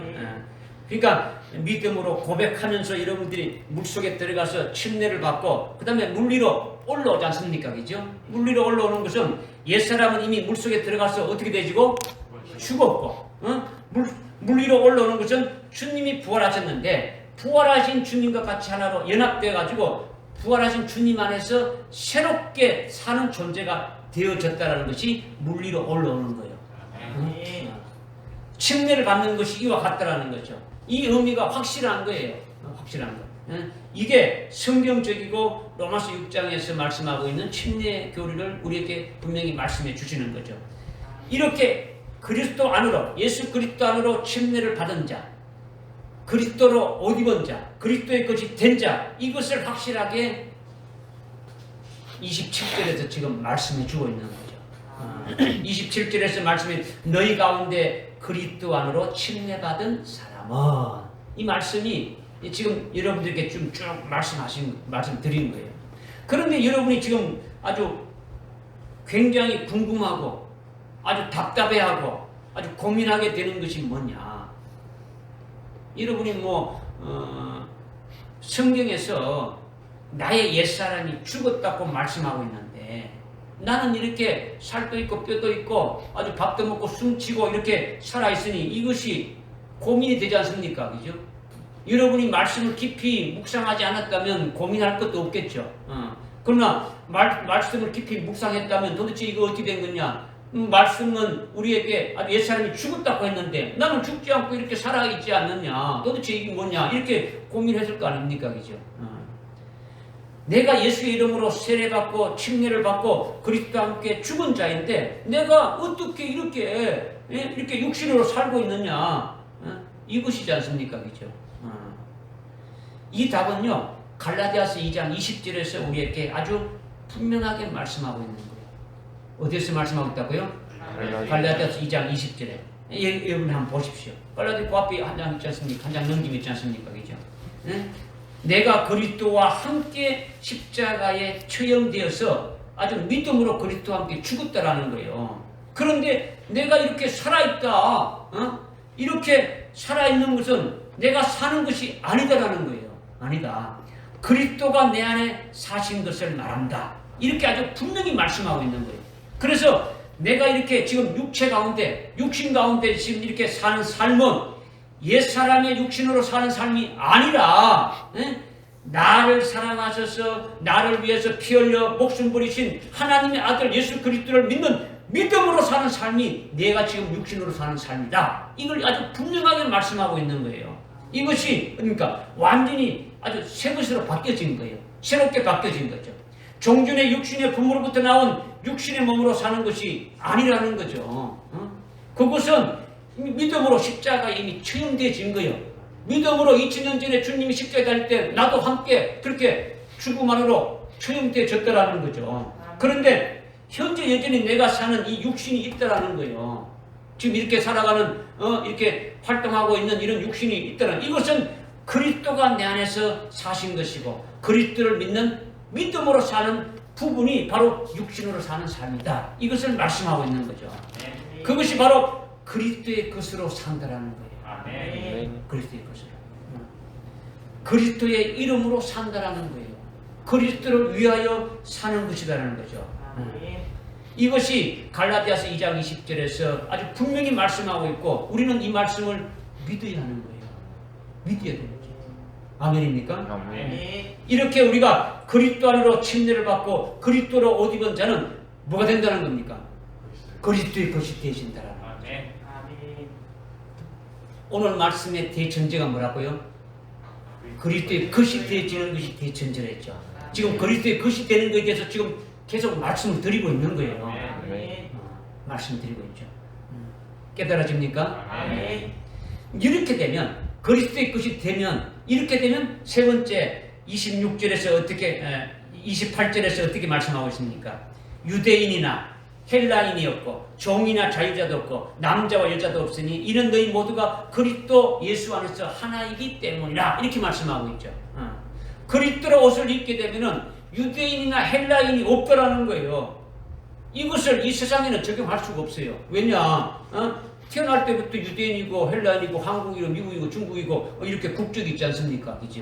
Speaker 1: 그러니까 믿음으로 고백하면서 여러분들이 물속에 들어가서 침례를 받고 그 다음에 물 위로 올라오지 않습니까? 그죠? 물 위로 올라오는 것은 옛사람은 이미 물속에 들어가서 어떻게 되지고? 죽었고, 물 위로 올라오는 것은 주님이 부활하셨는데 부활하신 주님과 같이 하나로 연합되어 가지고 부활하신 주님 안에서 새롭게 사는 존재가 되어졌다는 것이 물 위로 올라오는 거예요. 침례를 받는 것이 이와 같다라는 거죠. 이 의미가 확실한 거예요. 확실한 거. 이게 성경적이고 로마서 6장에서 말씀하고 있는 침례 교리를 우리에게 분명히 말씀해 주시는 거죠. 이렇게 그리스도 안으로, 예수 그리스도 안으로 침례를 받은 자, 그리스도로 옷 입은 자, 그리스도의 것이 된 자, 이것을 확실하게 27절에서 지금 말씀해 주고 있는 거죠. 27절에서 말씀이 너희 가운데 그리스도 안으로 침례받은 사람은, 이 말씀이 지금 여러분들께 쭉 말씀드린 거예요. 그런데 여러분이 지금 아주 굉장히 궁금하고 아주 답답해하고 아주 고민하게 되는 것이 뭐냐? 여러분이 성경에서 나의 옛사람이 죽었다고 말씀하고 있는데 나는 이렇게 살도 있고 뼈도 있고 아주 밥도 먹고 숨치고 이렇게 살아있으니 이것이 고민이 되지 않습니까? 그죠? 여러분이 말씀을 깊이 묵상하지 않았다면 고민할 것도 없겠죠. 그러나 말씀을 깊이 묵상했다면 도대체 이거 어떻게 된 거냐? 말씀은 우리에게 아주 옛사람이 죽었다고 했는데 나는 죽지 않고 이렇게 살아있지 않느냐? 도대체 이게 뭐냐? 이렇게 고민했을 거 아닙니까? 그죠? 내가 예수의 이름으로 세례받고 침례를 받고 그리스도와 함께 죽은 자인데 내가 어떻게 이렇게 육신으로 살고 있느냐? 이것이지 않습니까? 그죠? 이 답은요, 갈라디아서 2장 20절에서 우리에게 아주 분명하게 말씀하고 있는 거예요. 어디에서 말씀하고 있다고요? 갈라디아서 2장 20절에. 여러분 한번 보십시오. 갈라디아 그 앞에 한 장 있지 않습니까? 한 장 넘김 있지 않습니까? 그죠? 내가 그리스도와 함께 십자가에 처형되어서 아주 믿음으로 그리스도와 함께 죽었다라는 거예요. 그런데 내가 이렇게 살아있다, 이렇게 살아있는 것은 내가 사는 것이 아니다라는 거예요. 아니다. 그리스도가 내 안에 사신 것을 말한다. 이렇게 아주 분명히 말씀하고 있는 거예요. 그래서 내가 이렇게 지금 육신 가운데 지금 이렇게 사는 삶은 옛사람의 육신으로 사는 삶이 아니라 나를 사랑하셔서 나를 위해서 피 흘려 목숨 버리신 하나님의 아들 예수 그리스도를 믿는 믿음으로 사는 삶이 내가 지금 육신으로 사는 삶이다. 이걸 아주 분명하게 말씀하고 있는 거예요. 이것이 그러니까 완전히 아주 새 것으로 바뀌어진 거예요. 새롭게 바뀌어진 거죠. 종전의 육신의 부모로부터 나온 육신의 몸으로 사는 것이 아니라는 거죠. 그것은 믿음으로 십자가에 이미 처형되어진 거예요. 믿음으로 2000년 전에 주님이 십자가에 달릴 때 나도 함께 그렇게 죽음 안으로 처형되어졌다라는 거죠. 그런데 현재 여전히 내가 사는 이 육신이 있다라는 거예요. 지금 이렇게 살아가는 이렇게 활동하고 있는 이런 육신이 있다는, 이것은 그리스도가 내 안에서 사신 것이고 그리스도를 믿는 믿음으로 사는 부분이 바로 육신으로 사는 삶이다. 이것을 말씀하고 있는 거죠. 그것이 바로 그리스도의 것으로 산다라는 거예요. 그리스도의 것으로. 그리스도의 이름으로 산다라는 거예요. 그리스도를 위하여 사는 것이라는 거죠. 이것이 갈라디아서 2장 20절에서 아주 분명히 말씀하고 있고 우리는 이 말씀을 믿어야 하는 거예요. 믿어야 되는 거죠. 아멘입니까? 아멘. 이렇게 우리가 그리스도 안으로 침례를 받고 그리스도로 옷 입은 자는 뭐가 된다는 겁니까? 그리스도의 것이 되신다라는 거죠. 오늘 말씀의 대전제가 뭐라고요? 그리스도의 것이 되어지는 것이 대전제랬죠. 지금 그리스도의 것이 되는 것에 대해서 지금 계속 말씀을 드리고 있는 거예요. 말씀드리고 있죠. 깨달아집니까? 이렇게 되면 그리스도의 것이 되면 이렇게 되면 세 번째 26절에서 28절에서 어떻게 말씀하고 있습니까? 유대인이나 헬라인이었고 종이나 자유자도 없고 남자와 여자도 없으니 이는 너희 모두가 그리스도 예수 안에서 하나이기 때문이라 이렇게 말씀하고 있죠. 그리스도로 옷을 입게 되면은 유대인이나 헬라인이 없더라는 거예요. 이것을 이 세상에는 적용할 수가 없어요. 왜냐? 태어날 때부터 유대인이고 헬라인이고 한국이고 미국이고 중국이고 이렇게 국적이 있지 않습니까? 그죠?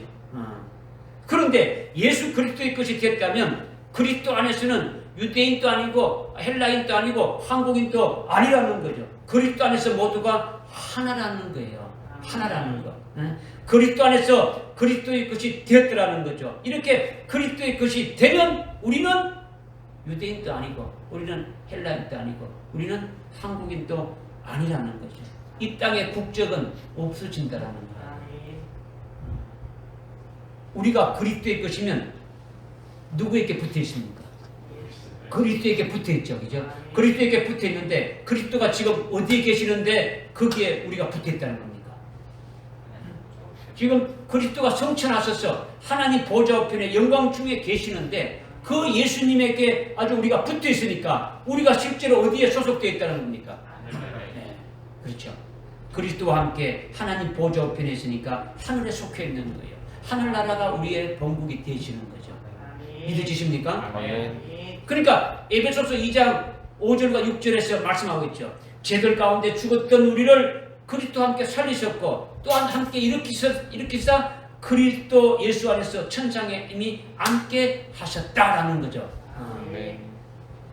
Speaker 1: 그런데 예수 그리스도의 것이 됐다면 그리스도 안에서는 유대인도 아니고 헬라인도 아니고 한국인도 아니라는 거죠. 그리스도 안에서 모두가 하나라는 거예요. 하나라는 거. 그리스도 안에서 그리스도의 것이 되었더라는 거죠. 이렇게 그리스도의 것이 되면 우리는 유대인도 아니고 우리는 헬라인도 아니고 우리는 한국인도 아니라는 거죠. 이 땅의 국적은 없어진다라는 거예요. 우리가 그리스도의 것이면 누구에게 붙어 있습니까? 그리스도에게 붙어 있죠. 그죠? 그리스도에게 붙어 있는데 그리스도가 지금 어디에 계시는데 거기에 우리가 붙어 있다는 겁니까? 지금 그리스도가 성천하셔서 하나님 보좌 우편에 영광 중에 계시는데 그 예수님에게 아주 우리가 붙어 있으니까 우리가 실제로 어디에 소속되어 있다는 겁니까? 네, 그렇죠. 그리스도와 함께 하나님 보좌 우편에 있으니까 하늘에 속해 있는 거예요. 하늘나라가 우리의 본국이 되시는 거죠. 믿으시십니까? 그러니까 에베소서 2장 5절과 6절에서 말씀하고 있죠. 죄들 가운데 죽었던 우리를 그리스도와 함께 살리셨고 또한 함께 일으키사 그리스도 예수 안에서 천상에 이미 함께 하셨다라는 거죠.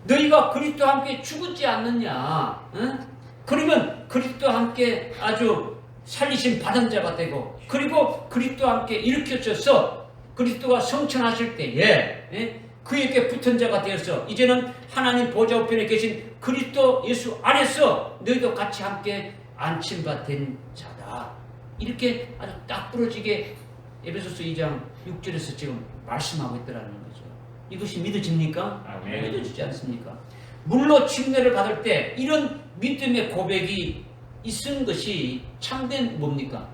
Speaker 1: 너희가 그리스도와 함께 죽었지 않느냐? 응? 그러면 그리스도와 함께 아주 살리심 받은 자가 되고 그리고 그리스도와 함께 일으켜져서 그리스도가 성천하실 때에 그에게 붙은 자가 되어서 이제는 하나님 보좌 우편에 계신 그리스도 예수 안에서 너희도 같이 함께 안침받은 자다. 이렇게 아주 딱 부러지게 에베소서 2장 6절에서 지금 말씀하고 있더라는 거죠. 이것이 믿어집니까? 믿어지지 않습니까? 물로 침례를 받을 때 이런 믿음의 고백이 있은 것이 참된 뭡니까?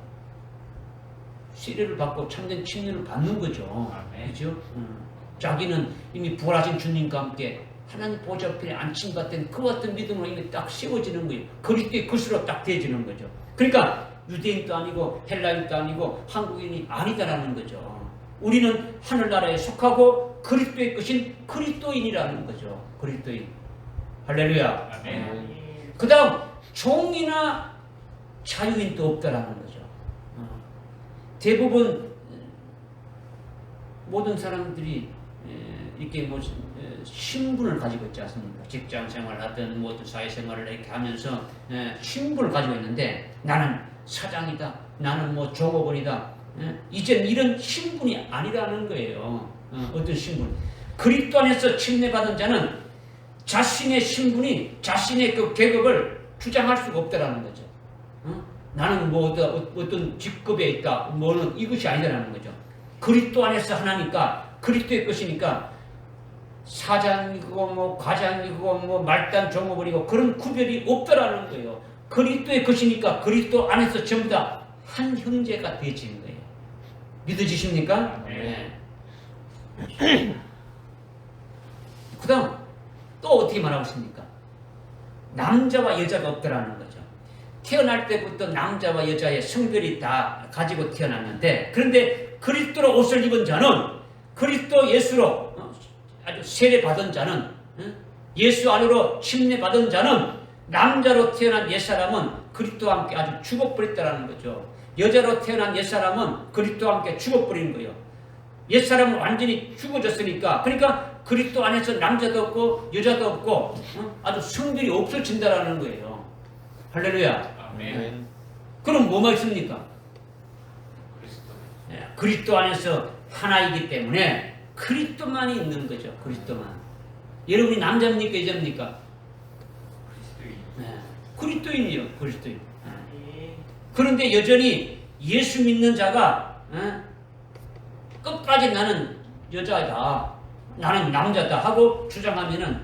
Speaker 1: 세례를 받고 참된 침례를 받는 거죠. 그렇죠? 자기는 이미 부활하신 주님과 함께 하나님 보좌 우편에 안침받은 그 같은 믿음으로 이미 딱 세워지는 거예요. 그리스도의 것으로 딱 되어지는 거죠. 그러니까 유대인도 아니고 헬라인도 아니고 한국인이 아니다라는 거죠. 우리는 하늘나라에 속하고 그리스도의 것인 그리스도인이라는 거죠. 그리스도인. 할렐루야. 그 다음 종이나 자유인도 없다라는 거죠. 대부분 모든 사람들이 이렇게 뭐 신분을 가지고 있지 않습니까? 직장 생활을 하든 뭐 사회생활을 이렇게 하면서 신분을 가지고 있는데 나는 사장이다, 나는 뭐 종업원이다. 이젠 이런 신분이 아니라는 거예요. 어떤 신분? 그리스도 안에서 침례받은 자는 자신의 신분이 자신의 그 계급을 주장할 수가 없다라는 거죠. 나는 뭐 어떤 직급에 있다, 뭐는 이것이 아니다라는 거죠. 그리스도 안에서 하나니까 그리스도의 것이니까 사장이고 뭐 과장이고 뭐 말단 종업원이고 그런 구별이 없다라는 거예요. 그리스도의 것이니까 그리스도 안에서 전부 다 한 형제가 되어지는 거예요. 믿어지십니까? 네. 그 다음 또 어떻게 말하고 있습니까? 남자와 여자가 없다라는 거죠. 태어날 때부터 남자와 여자의 성별이 다 가지고 태어났는데 그런데 그리스도로 옷을 입은 자는 그리스도 예수로 아주 세례받은 자는 예수 안으로 침례받은 자는 남자로 태어난 옛사람은 그리스도와 함께 아주 죽어버렸다라는 거죠. 여자로 태어난 옛사람은 그리스도와 함께 죽어버리는 거예요. 옛사람은 완전히 죽어졌으니까 그러니까 그리스도 안에서 남자도 없고 여자도 없고 아주 성별이 없어진다라는 거예요. 할렐루야. 아멘. 그럼 뭐가 있습니까? 그리스도 안에서 하나이기 때문에 그리스도만이 있는 거죠. 그리스도만. 여러분이 남자입니까? 여자입니까? 그리스도인이요. 그리스도인. 그런데 여전히 예수 믿는 자가 끝까지 나는 여자다, 나는 남자다 하고 주장하면은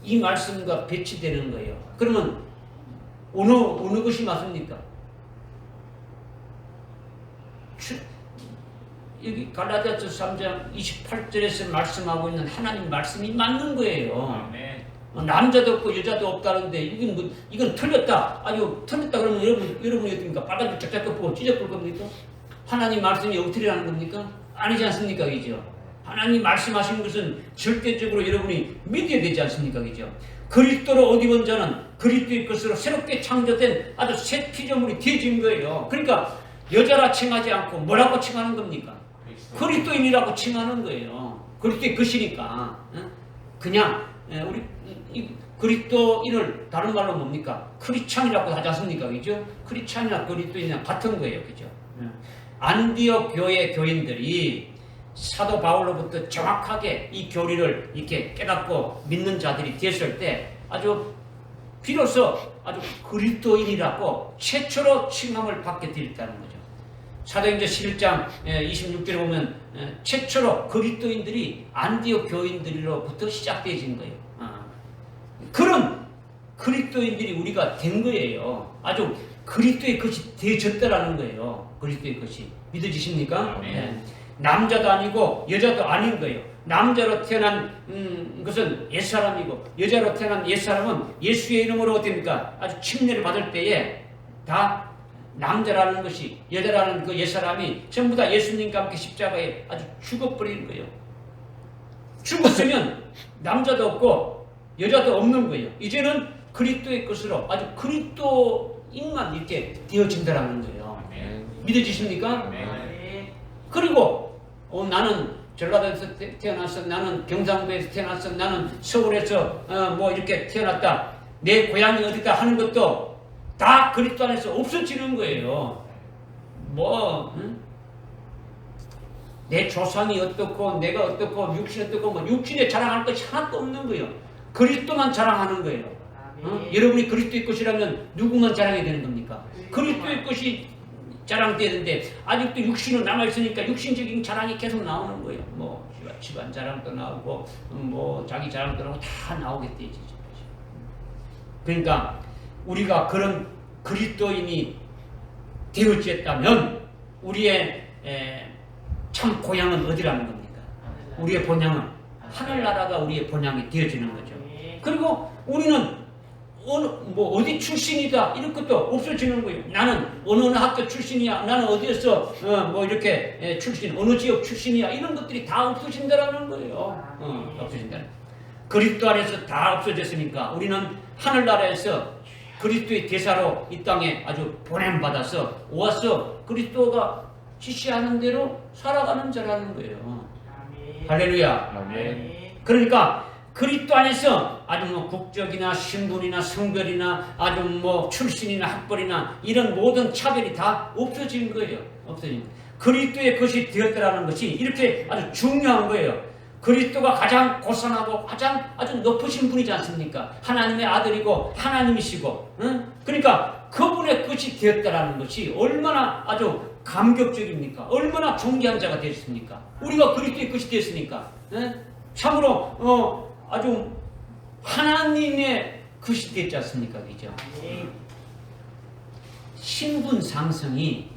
Speaker 1: 이 말씀과 배치되는 거예요. 그러면 어느 것이 맞습니까? 여기 갈라디아서 3장 28절에서 말씀하고 있는 하나님 말씀이 맞는 거예요. 남자도 없고 여자도 없다는데 이건 틀렸다. 아유 틀렸다 그러면 여러분이 어떻습니까? 빨간줄 짝짝 보고 찢어볼 겁니까? 하나님 말씀이 엉터리라는 겁니까? 아니지 않습니까? 그죠? 하나님 말씀하신 것은 절대적으로 여러분이 믿어야 되지 않습니까? 그죠? 그리스도로 옷 입은 자는 그리스도의 것으로 새롭게 창조된 아주 새 피조물이 되어진 거예요. 그러니까 여자라 칭하지 않고 뭐라고 칭하는 겁니까? 그리스도인이라고 칭하는 거예요. 그리스도의 것이니까. 그냥 우리 그리스도인을 다른 말로 뭡니까? 크리스찬이라고 하지 않습니까? 그죠? 크리스찬이나 그리스도인이랑 같은 거예요. 그죠? 안디옥 교회 교인들이 사도 바울로부터 정확하게 이 교리를 이렇게 깨닫고 믿는 자들이 됐을 때 아주 비로소 아주 그리스도인이라고 최초로 칭함을 받게 되었다는 거죠. 사도행전 11장 26절에 보면 최초로 그리스도인들이 안디옥 교인들로부터 시작되어진 거예요. 그리스도인들이 우리가 된 거예요. 아주 그리스도의 것이 되어졌다라는 거예요. 그리스도의 것이. 믿어지십니까? 네. 남자도 아니고 여자도 아닌 거예요. 남자로 태어난 것은 옛사람이고 여자로 태어난 옛사람은 예수의 이름으로 어떻습니까? 아주 침례를 받을 때에 다 남자라는 것이 여자라는 그 옛사람이 전부 다 예수님과 함께 십자가에 아주 죽어버리는 거예요. 죽었으면 남자도 없고 여자도 없는 거예요. 이제는 그리스도의 것으로 아주 그리스도인만 이렇게 되어진다라는 거예요. 믿어지십니까? 그리고 나는 전라도에서 태어났어, 나는 경상도에서 태어났어, 나는 서울에서 뭐 이렇게 태어났다, 내 고향이 어디다 하는 것도 다 그리스도 안에서 없어지는 거예요. 뭐 내 조상이 어떻고 내가 어떻고 육신이 어떻고 뭐 육신에 자랑할 것이 하나도 없는 거예요. 그리스도만 자랑하는 거예요. 여러분이 그리스도의 것이라면 누구만 자랑해야 되는 겁니까? 그리스도의 것이 자랑되는데 아직도 육신은 남아있으니까 육신적인 자랑이 계속 나오는 거예요. 뭐 집안 자랑도 나오고 뭐 자기 자랑도 나오고 다 나오겠대. 그러니까 우리가 그런 그리스도인이 되어졌다면 우리의 참 고향은 어디라는 겁니까? 우리의 본향은 하늘나라가 우리의 본향이 되어지는 거죠. 그리고 우리는 어디 출신이다 이런 것도 없어지는 거예요. 나는 어느 학교 출신이야, 나는 어디에서 뭐 이렇게 출신, 어느 지역 출신이야, 이런 것들이 다 없어진다라는 거예요. 없어진다. 그리스도 안에서 다 없어졌으니까 우리는 하늘나라에서 그리스도의 대사로 이 땅에 아주 보냄받아서 와서 그리스도가 지시하는 대로 살아가는 자라는 거예요. 할렐루야. 그러니까 그리스도 안에서 아주 뭐 국적이나 신분이나 성별이나 아주 뭐 출신이나 학벌이나 이런 모든 차별이 다 없어진 거예요. 없어진 거예요. 그리스도의 것이 되었다라는 것이 이렇게 아주 중요한 거예요. 그리스도가 가장 고상하고 가장 아주 높으신 분이지 않습니까? 하나님의 아들이고 하나님이시고, 그러니까 그분의 것이 되었다라는 것이 얼마나 아주 감격적입니까? 얼마나 존귀한 자가 되었습니까? 우리가 그리스도의 것이 되었으니까, 참으로 아주 하나님의 것이 됐지 않습니까? 그죠? 신분 상승이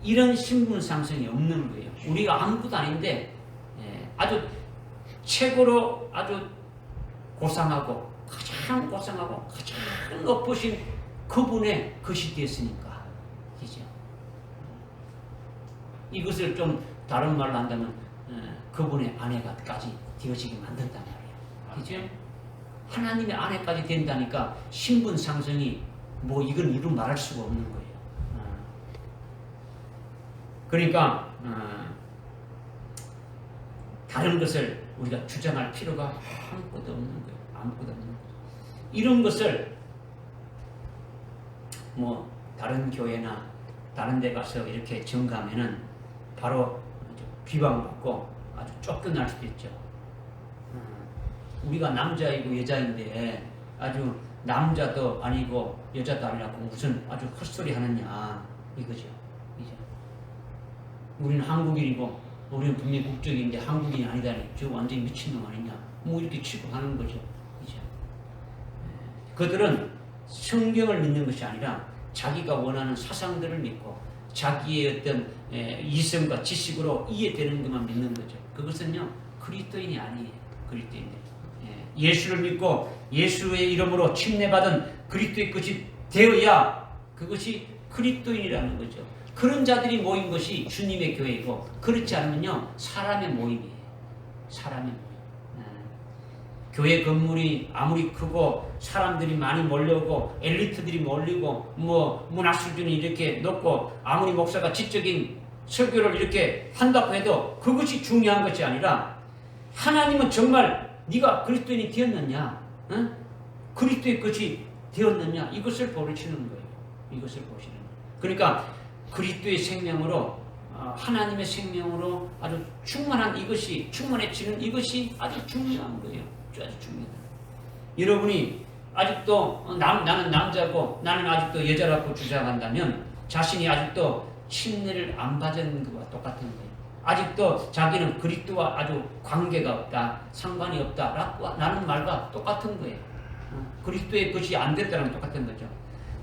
Speaker 1: 이런 신분 상승이 없는 거예요. 우리가 아무것도 아닌데 아주 최고로 아주 고상하고 가장 고상하고 가장 높으신 그분의 것이 됐으니까. 그죠? 이것을 좀 다른 말로 한다면 그분의 아내가까지 되어지게 만든단 말이에요. 그죠? 하나님의 아내까지 된다니까 신분 상승이 뭐 이건 이루 말할 수가 없는 거예요. 그러니까 다른 것을 우리가 주장할 필요가 아무것도 없는 거예요. 아무것도 없는 거예요. 이런 것을 뭐 다른 교회나 다른 데 가서 이렇게 증가하면은 바로 비방받고 아주 쫓겨날 수도 있죠. 우리가 남자이고 여자인데 아주 남자도 아니고 여자도 아니라고 무슨 아주 헛소리 하느냐 이거죠. 우리는 한국인이고 우리는 분명히 국적인데 한국인이 아니다니 저 완전히 미친놈 아니냐 뭐 이렇게 취급하는 거죠. 이제 그들은 성경을 믿는 것이 아니라 자기가 원하는 사상들을 믿고 자기의 어떤 이성과 지식으로 이해되는 것만 믿는 거죠. 그것은요 그리스도인이 아니에요. 그리스도인들 예수를 믿고 예수의 이름으로 침례받은 그리스도의 것이 되어야 그것이 그리스도인이라는 거죠. 그런 자들이 모인 것이 주님의 교회이고 그렇지 않으면요 사람의 모임이에요. 사람의 모임. 교회 건물이 아무리 크고 사람들이 많이 몰려오고 엘리트들이 몰리고 뭐 문화 수준이 이렇게 높고 아무리 목사가 지적인 설교를 이렇게 한다고 해도 그것이 중요한 것이 아니라 하나님은 정말 네가 그리스도인이 되었느냐, 그리스도의 것이 되었느냐 이것을 보시는 거예요. 이것을 보시는 거예요. 그러니까 그리스도의 생명으로 하나님의 생명으로 아주 충만한 이것이 충만해지는 이것이 아주 중요한 거예요. 아주 중요해요. 여러분이 아직도 나는 남자고 나는 아직도 여자라고 주장한다면 자신이 아직도 침례를 안 받은 것과 똑같은 거예요. 아직도 자기는 그리스도와 아주 관계가 없다, 상관이 없다라는 말과 똑같은 거예요. 그리스도의 것이 안 됐다는 똑같은 거죠.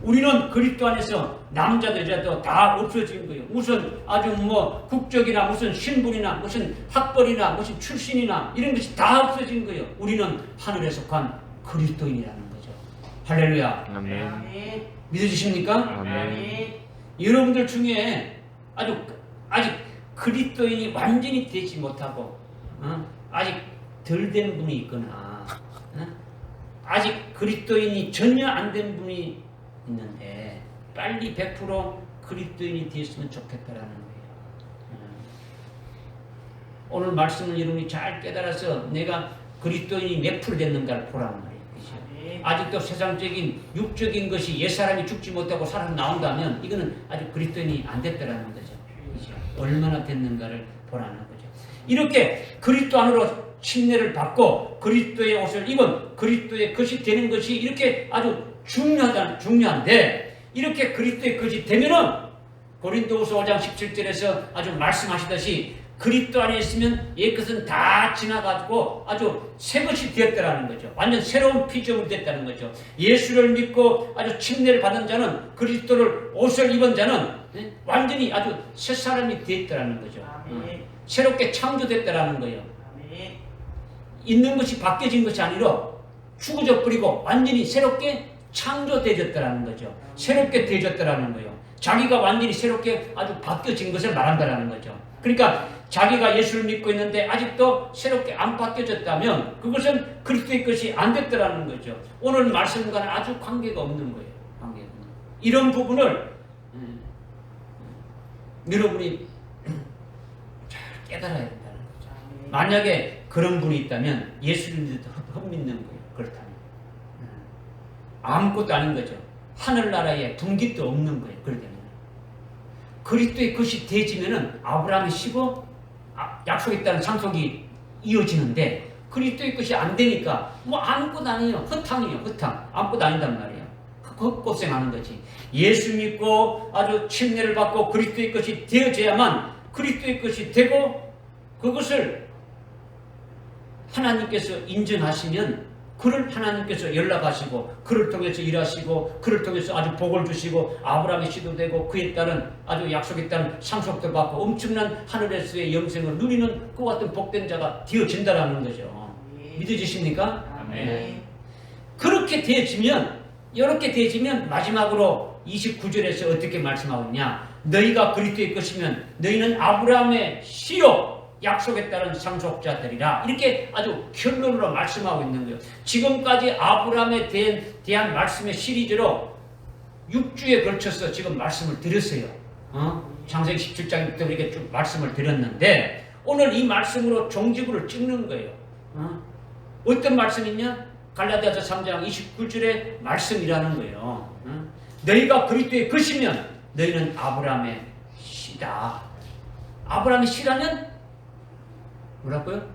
Speaker 1: 우리는 그리스도 안에서 남자도 여자도 다 없어진 거예요. 무슨 아주 뭐 국적이나 무슨 신분이나 무슨 학벌이나 무슨 출신이나 이런 것이 다 없어진 거예요. 우리는 하늘에 속한 그리스도인이라는 거죠. 할렐루야.
Speaker 2: 아멘.
Speaker 1: 믿어지십니까?
Speaker 2: 아멘.
Speaker 1: 여러분들 중에 아직 그리스도인이 완전히 되지 못하고 아직 덜 된 분이 있거나 아직 그리스도인이 전혀 안 된 분이 있는데 빨리 100% 그리스도인이 되었으면 좋겠다라는 거예요. 오늘 말씀을 여러분이 잘 깨달아서 내가 그리스도인이 몇 프로 됐는가를 보라는 말이에요. 그렇죠? 아직도 세상적인 육적인 것이 옛사람이 죽지 못하고 살아 나온다면 이거는 아직 그리스도인이 안 됐다라는 거죠. 그렇죠? 얼마나 됐는가를 보라는 거죠. 이렇게 그리스도 안으로 침례를 받고 그리스도의 옷을 입은 그리스도의 것이 되는 것이 이렇게 아주 중요한데 이렇게 그리스도의 것이 되면은 고린도후서 5장 17절에서 아주 말씀하시듯이 그리스도 안에 있으면 옛것은 다 지나가지고 아주 새 것이 되었다라는 거죠. 완전 새로운 피조물이 됐다는 거죠. 예수를 믿고 아주 침례를 받은 자는 그리스도를 옷을 입은 자는 완전히 아주 새 사람이 되었다라는 거죠. 새롭게 창조됐다라는 거예요. 있는 것이 바뀌어진 것이 아니라 죽어져 버리고 완전히 새롭게 창조되어졌다라는 거죠. 새롭게 되어졌다라는 거예요. 자기가 완전히 새롭게 아주 바뀌어진 것을 말한다라는 거죠. 그러니까 자기가 예수를 믿고 있는데 아직도 새롭게 안 바뀌어졌다면 그것은 그리스도의 것이 안 됐다라는 거죠. 오늘 말씀과는 아주 관계가 없는 거예요. 관계가 없는. 이런 부분을 여러분이 잘 깨달아야 된다는 거죠. 만약에 그런 분이 있다면 예수를 헛믿는 거예요. 그렇다면 아무것도 아닌 거죠. 하늘나라에 분깃도 없는 거예요. 그러면 그리스도의 것이 되어지면은 아브라함의 씨고 약속했다는 상속이 이어지는데 그리스도의 것이 안 되니까 뭐 아무것도 아니에요. 허탕이에요. 허탕. 아무것도 아닌단 말이에요. 헛고생하는 거지. 예수 믿고 아주 침례를 받고 그리스도의 것이 되어져야만 그리스도의 것이 되고 그것을 하나님께서 인정하시면 그를 하나님께서 연락하시고 그를 통해서 일하시고 그를 통해서 아주 복을 주시고 아브라함의 씨도 되고 그에 따른 아주 약속에 따른 상속도 받고 엄청난 하늘에서의 영생을 누리는 그와 같은 복된 자가 되어진다라는 거죠. 믿어지십니까?
Speaker 2: 아멘.
Speaker 1: 그렇게 되어지면 이렇게 되어지면 마지막으로 29절에서 어떻게 말씀하고 있냐. 너희가 그리스도의 것이면 너희는 아브라함의 씨요 약속에 따른 상속자들이라 이렇게 아주 결론으로 말씀하고 있는 거예요. 지금까지 아브라함에 대한 말씀의 시리즈로 6주에 걸쳐서 지금 말씀을 드렸어요. 창세기 17장부터 이렇게 쭉 말씀을 드렸는데 오늘 이 말씀으로 종지부를 찍는 거예요. 어떤 말씀이냐? 갈라디아서 3장 29절의 말씀이라는 거예요. 너희가 그리스도의 것이면 너희는 아브라함의 씨다. 아브라함의 씨라면 뭐라고요?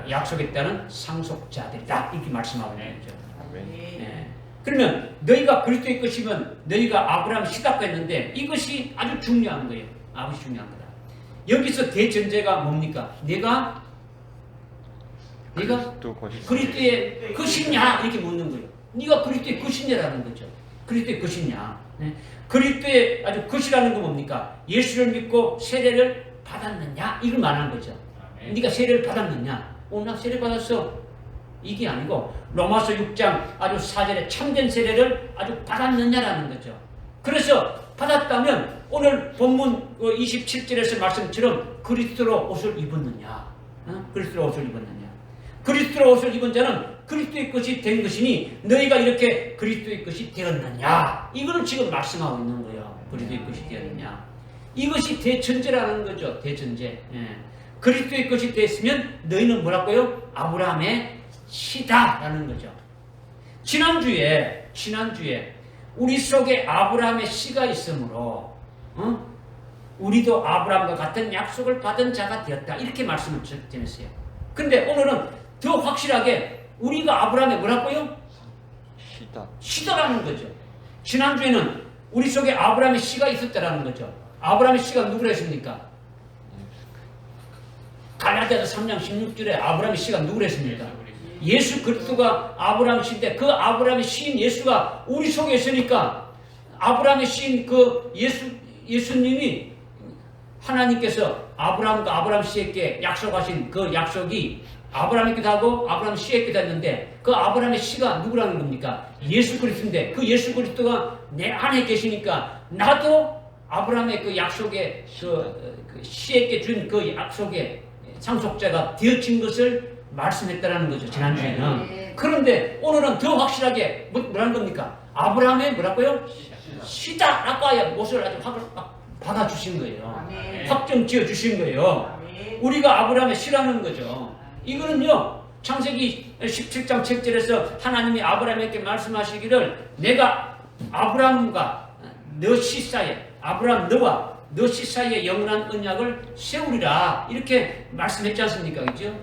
Speaker 1: 약속에 따른 상속자들이다. 이렇게 말씀하고 있는 거죠. 네. 그러면 너희가 그리스도의 것이면 너희가 아브라함의 씨다 했는데 이것이 아주 중요한 거예요. 아주 중요한 거다. 여기서 대전제가 뭡니까? 내가 그리스도의 것이냐 이렇게 묻는 거예요. 네가 그리스도의 것이냐라는 거죠. 그리스도의 것이냐. 네. 그리스도의 아주 것이라는 건 뭡니까? 예수를 믿고 세례를 받았느냐 이걸 말하는 거죠. 네가 세례를 받았느냐? 나 세례 받았어. 이게 아니고 로마서 6장 아주 4절에 참된 세례를 아주 받았느냐라는 거죠. 그래서 받았다면 오늘 본문 27절에서 말씀처럼 그리스도로 옷을 입었느냐? 그리스도로 옷을 입었느냐? 그리스도로 옷을 입은 자는 그리스도의 것이 된 것이니 너희가 이렇게 그리스도의 것이 되었느냐? 이거를 지금 말씀하고 있는 거예요. 그리스도의 것이 되었느냐? 이것이 대전제라는 거죠. 대전제. 그리스도의 것이 됐으면 너희는 뭐라고요? 아브라함의 씨다라는 거죠. 지난주에 우리 속에 아브라함의 씨가 있으므로 우리도 아브라함과 같은 약속을 받은 자가 되었다. 이렇게 말씀을 전했어요. 근데 오늘은 더 확실하게 우리가 아브라함의 뭐라고요? 씨다라는 거죠. 지난주에는 우리 속에 아브라함의 씨가 있었다라는 거죠. 아브라함의 씨가 누구라 했습니까? 갈라디아서 3장 16절에 아브라함의 씨가 누구라 했습니까? 예수 그리스도가 아브라함 씨인데 그 아브라함의 씨인 예수가 우리 속에 있으니까 아브라함의 씨인 그 예수님이 하나님께서 아브라함과 아브라함 씨에게 약속하신 그 약속이 아브라함에게도 하고 아브라함 씨에게도 했는데 그 아브라함의 씨가 누구라는 겁니까? 예수 그리스도인데 그 예수 그리스도가 내 안에 계시니까 나도 아브라함의 그 약속의 그 씨에게 준 그 약속의 상속자가 되어진 것을 말씀했다라는 거죠. 지난주에는. 그런데 오늘은 더 확실하게 뭐라는 겁니까? 아브라함의 뭐라고요? 씨다라고 하여 못을 아주 박아주신 거예요. 확정 지어 주신 거예요. 우리가 아브라함의 씨라는 거죠. 이거는요, 창세기 17장 7절에서 하나님이 아브라함에게 말씀하시기를 내가 아브라함과 너 씨 사이에, 아브라함 너와 너 씨 사이에 영원한 언약을 세우리라 이렇게 말씀했지 않습니까? 그죠?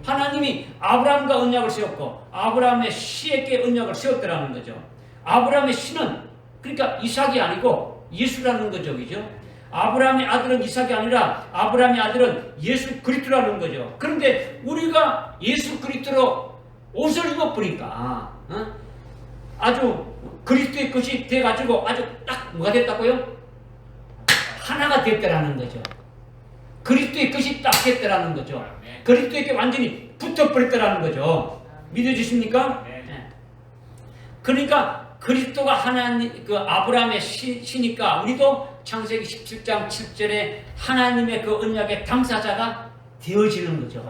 Speaker 1: 하나님이 아브라함과 언약을 세웠고 아브라함의 씨에게 언약을 세웠더라는 거죠. 아브라함의 씨는 그러니까 이삭이 아니고 예수라는 거죠. 그죠? 아브라함의 아들은 이삭이 아니라 아브라함의 아들은 예수 그리스도라는 거죠. 그런데 우리가 예수 그리스도로 옷을 입어버리니까 아주 그리스도의 것이 돼가지고 아주 딱 뭐가 됐다고요? 하나가 됐다라는 거죠. 그리스도의 것이 딱 됐다라는 거죠. 그리스도에게 완전히 붙어버렸다라는 거죠. 믿어주십니까? 네. 그러니까 그리스도가 하나님, 그 아브라함의 씨니까 우리도 창세기 17장 7절에 하나님의 그 언약의 당사자가 되어지는 거죠.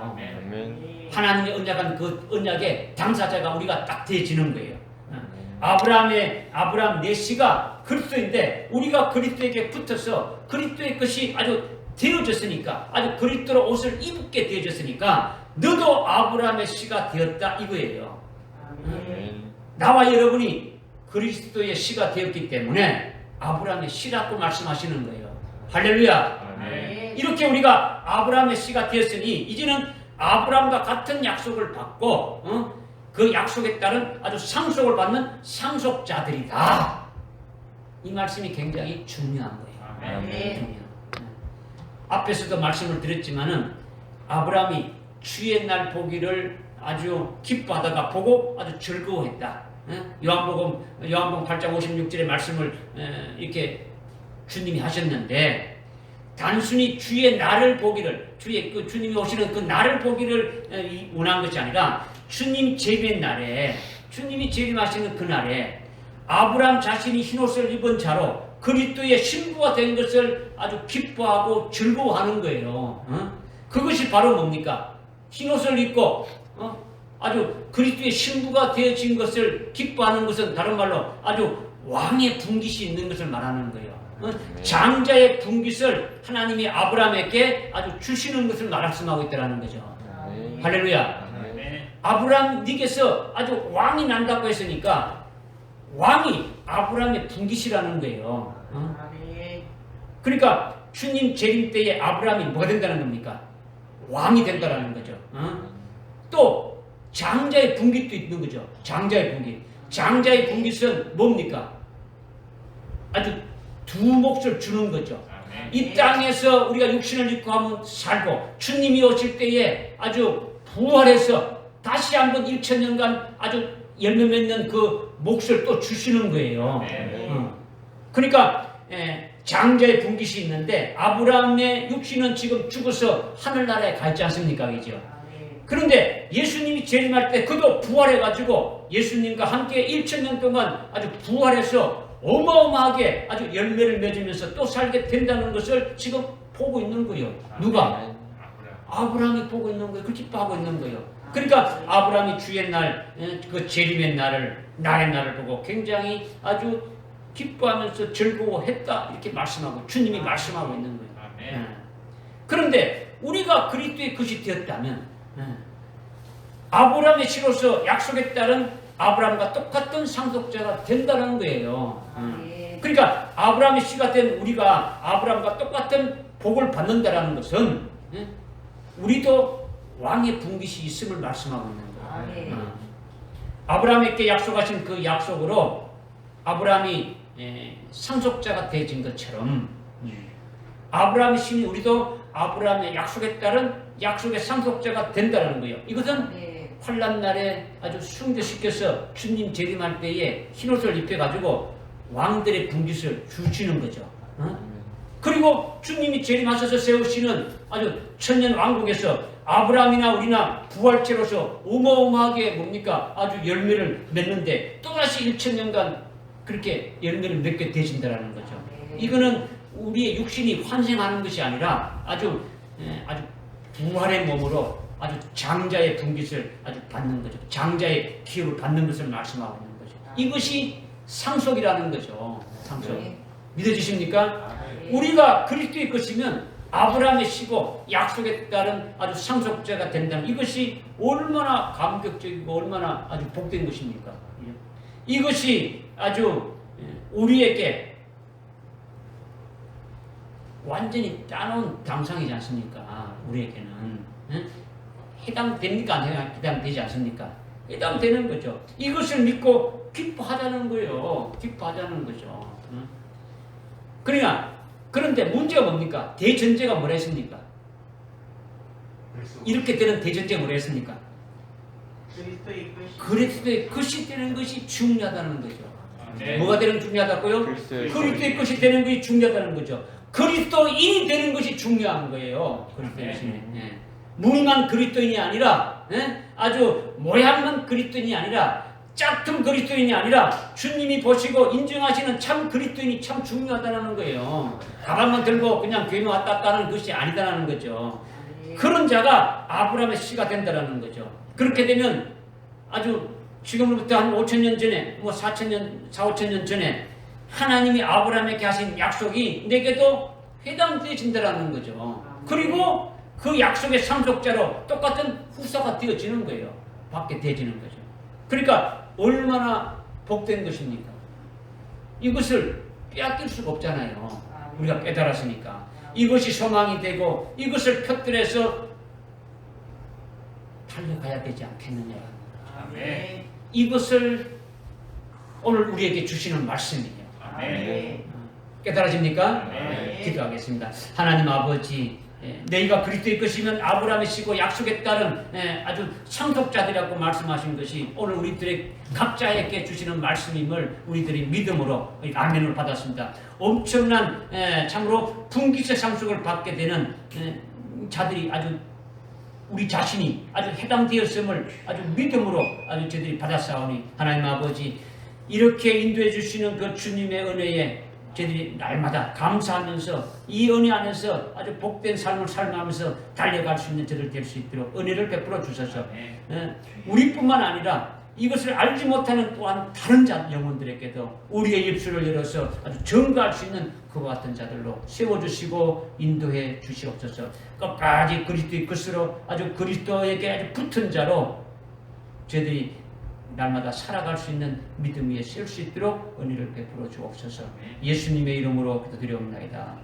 Speaker 1: 하나님의 언약한 그 언약의 당사자가 우리가 딱 되어지는 거예요. 아브라함 내 씨가 그리스도인데 우리가 그리스도에게 붙어서 그리스도의 것이 아주 되어졌으니까 아주 그리스도로 옷을 입게 되어졌으니까 너도 아브라함의 씨가 되었다 이거예요. 나와 여러분이 그리스도의 씨가 되었기 때문에 아브라함의 씨라고 말씀하시는 거예요. 할렐루야. 이렇게 우리가 아브라함의 씨가 되었으니 이제는 아브라함과 같은 약속을 받고 그 약속에 따른 아주 상속을 받는 상속자들이다. 이 말씀이 굉장히 중요한 거예요. 중요한. 앞에서도 말씀을 드렸지만은 아브라함이 주의 날 보기를 아주 기뻐하다가 보고 아주 즐거워했다. 요한복음 8장 56절의 말씀을 이렇게 주님이 하셨는데 단순히 주의 날을 보기를 그 주님이 오시는 그 날을 보기를 원한 것이 아니라 주님 재림 날에 주님이 재림하시는 그 날에 아브라함 자신이 흰옷을 입은 자로 그리스도의 신부가 된 것을 아주 기뻐하고 즐거워하는 거예요. 그것이 바로 뭡니까? 흰옷을 입고 아주 그리스도의 신부가 되어진 것을 기뻐하는 것은 다른 말로 아주 왕의 분깃이 있는 것을 말하는 거예요. 장자의 분깃을 하나님이 아브라함에게 아주 주시는 것을 말씀하고 있다는 거죠. 할렐루야. 아브라함 니께서 아주 왕이 난다고 했으니까 왕이 아브라함의 분깃이라는 거예요. 그러니까 주님 재림 때에 아브라함이 뭐가 된다는 겁니까? 왕이 된다는 거죠. 또 장자의 분깃도 있는 거죠. 장자의 분깃. 장자의 분깃은 뭡니까? 아주 두 몫을 주는 거죠. 이 땅에서 우리가 육신을 입고 하면 살고 주님이 오실 때에 아주 부활해서 다시 한번 1000년간 아주 열매 맺는 그 몫을 또 주시는 거예요. 그러니까 장자의 분깃이 있는데 아브라함의 육신은 지금 죽어서 하늘나라에 가 있지 않습니까? 그죠? 그런데 예수님이 재림할 때 그도 부활해가지고 예수님과 함께 1000년 동안 아주 부활해서 어마어마하게 아주 열매를 맺으면서 또 살게 된다는 것을 지금 보고 있는 거예요. 누가? 아브라함이 보고 있는 거예요. 그렇게 기뻐하고 있는 거예요. 그러니까 아브라함이 주의 날, 그 재림의 날을, 나의 날을 보고 굉장히 아주 기뻐하면서 즐거워했다 이렇게 말씀하고 주님이 말씀하고 있는 거예요. 그런데 우리가 그리스도의 것이 되었다면 아브라함의 씨로서 약속에 따른 아브라함과 똑같은 상속자가 된다는 거예요. 그러니까 아브라함의 씨가 된 우리가 아브라함과 똑같은 복을 받는다는 것은 우리도 왕의 분깃이 있음을 말씀하고 있는 거예요. 아브라함에게 약속하신 그 약속으로 아브라함이 상속자가 되어진 것처럼 아브라함의 신이 우리도 아브라함의 약속에 따른 약속의 상속자가 된다는 거예요. 이것은 환란 날에 아주 순교시켜서 주님 재림할 때에 흰옷을 입혀가지고 왕들의 분깃을 주시는 거죠. 그리고 주님이 재림하셔서 세우시는 아주 천년 왕국에서 아브라함이나 우리나 부활체로서 어마어마하게 뭡니까? 아주 열매를 맺는데 또다시 1000년간 그렇게 열매를 맺게 되신다라는 거죠. 이거는 우리의 육신이 환생하는 것이 아니라 아주 부활의 몸으로 아주 장자의 분깃을 아주 받는 거죠. 장자의 기업을 받는 것을 말씀하고 있는 거죠. 이것이 상속이라는 거죠. 상속. 믿어지십니까? 우리가 그리스도의 것이면 아브라함의 씨고 약속에 따른 아주 상속자가 된다면 이것이 얼마나 감격적이고 얼마나 아주 복된 것입니까? 이것이 아주 우리에게 완전히 따놓은 당상이지 않습니까? 우리에게는 해당됩니까? 안 해당되지 않습니까? 해당되는 거죠. 이것을 믿고 기뻐하자는 거예요. 기뻐하자는 거죠. 그런데 문제가 뭡니까? 대전제가 뭐라 했습니까? 이렇게 되는 대전제가 뭐라 했습니까? 그리스도의 것이 되는 것이 중요하다는 거죠. 뭐가 되는 것이 중요하다고요? 그리스도의 것이 되는 것이 중요하다는 거죠. 그리스도인이 되는 것이 중요한 거예요. 그리스도인이. 무능한 그리스도인이 아니라 아주 모양만 그리스도인이 아니라 짝퉁 그리스도인이 아니라 주님이 보시고 인정하시는 참 그리스도인이 참 중요하다는 거예요. 가방만 들고 그냥 교회 왔다 갔다 하는 것이 아니다라는 거죠. 그런 자가 아브라함의 씨가 된다라는 거죠. 그렇게 되면 아주 지금으로부터 한 5000년 전에 4,000년 5,000년 전에 하나님이 아브라함에게 하신 약속이 내게도 해당되어진다라는 거죠. 그리고 그 약속의 상속자로 똑같은 후사가 되어지는 거예요. 받게 되어지는 거죠. 그러니까 얼마나 복된 것입니까? 이것을 빼앗길 수가 없잖아요. 우리가 깨달았으니까. 이것이 소망이 되고 이것을 펴들여서 달려가야 되지 않겠느냐.
Speaker 2: 아멘.
Speaker 1: 이것을 오늘 우리에게 주시는 말씀이에요.
Speaker 2: 아멘.
Speaker 1: 깨달아집니까?
Speaker 2: 네.
Speaker 1: 기도하겠습니다. 하나님 아버지, 너희가 그리스도의 것이면 아브라함의 씨고 약속에 따른 아주 상속자들이라고 말씀하신 것이 오늘 우리들의 각자에게 주시는 말씀임을 우리들이 믿음으로 아멘을 받았습니다. 엄청난 참으로 분깃의 상속을 받게 되는 자들이 아주 우리 자신이 아주 해당되었음을 아주 믿음으로 아주 저희들이 받았사오니 하나님 아버지 이렇게 인도해 주시는 그 주님의 은혜에 저희들이 날마다 감사하면서 이 은혜 안에서 아주 복된 삶을 살면서 달려갈 수 있는 저들 될 수 있도록 은혜를 베풀어 주셔서 우리뿐만 아니라 이것을 알지 못하는 또한 다른 영혼들에게도 우리의 입술을 열어서 아주 증거할 수 있는 그와 같은 자들로 세워주시고 인도해 주시옵소서. 끝까지 그리스도의 것으로 아주 그리스도에게 아주 붙은 자로 저희들이 날마다 살아갈 수 있는 믿음 위에 설 수 있도록 은혜를 베풀어 주옵소서. 예수님의 이름으로 기도드리옵나이다.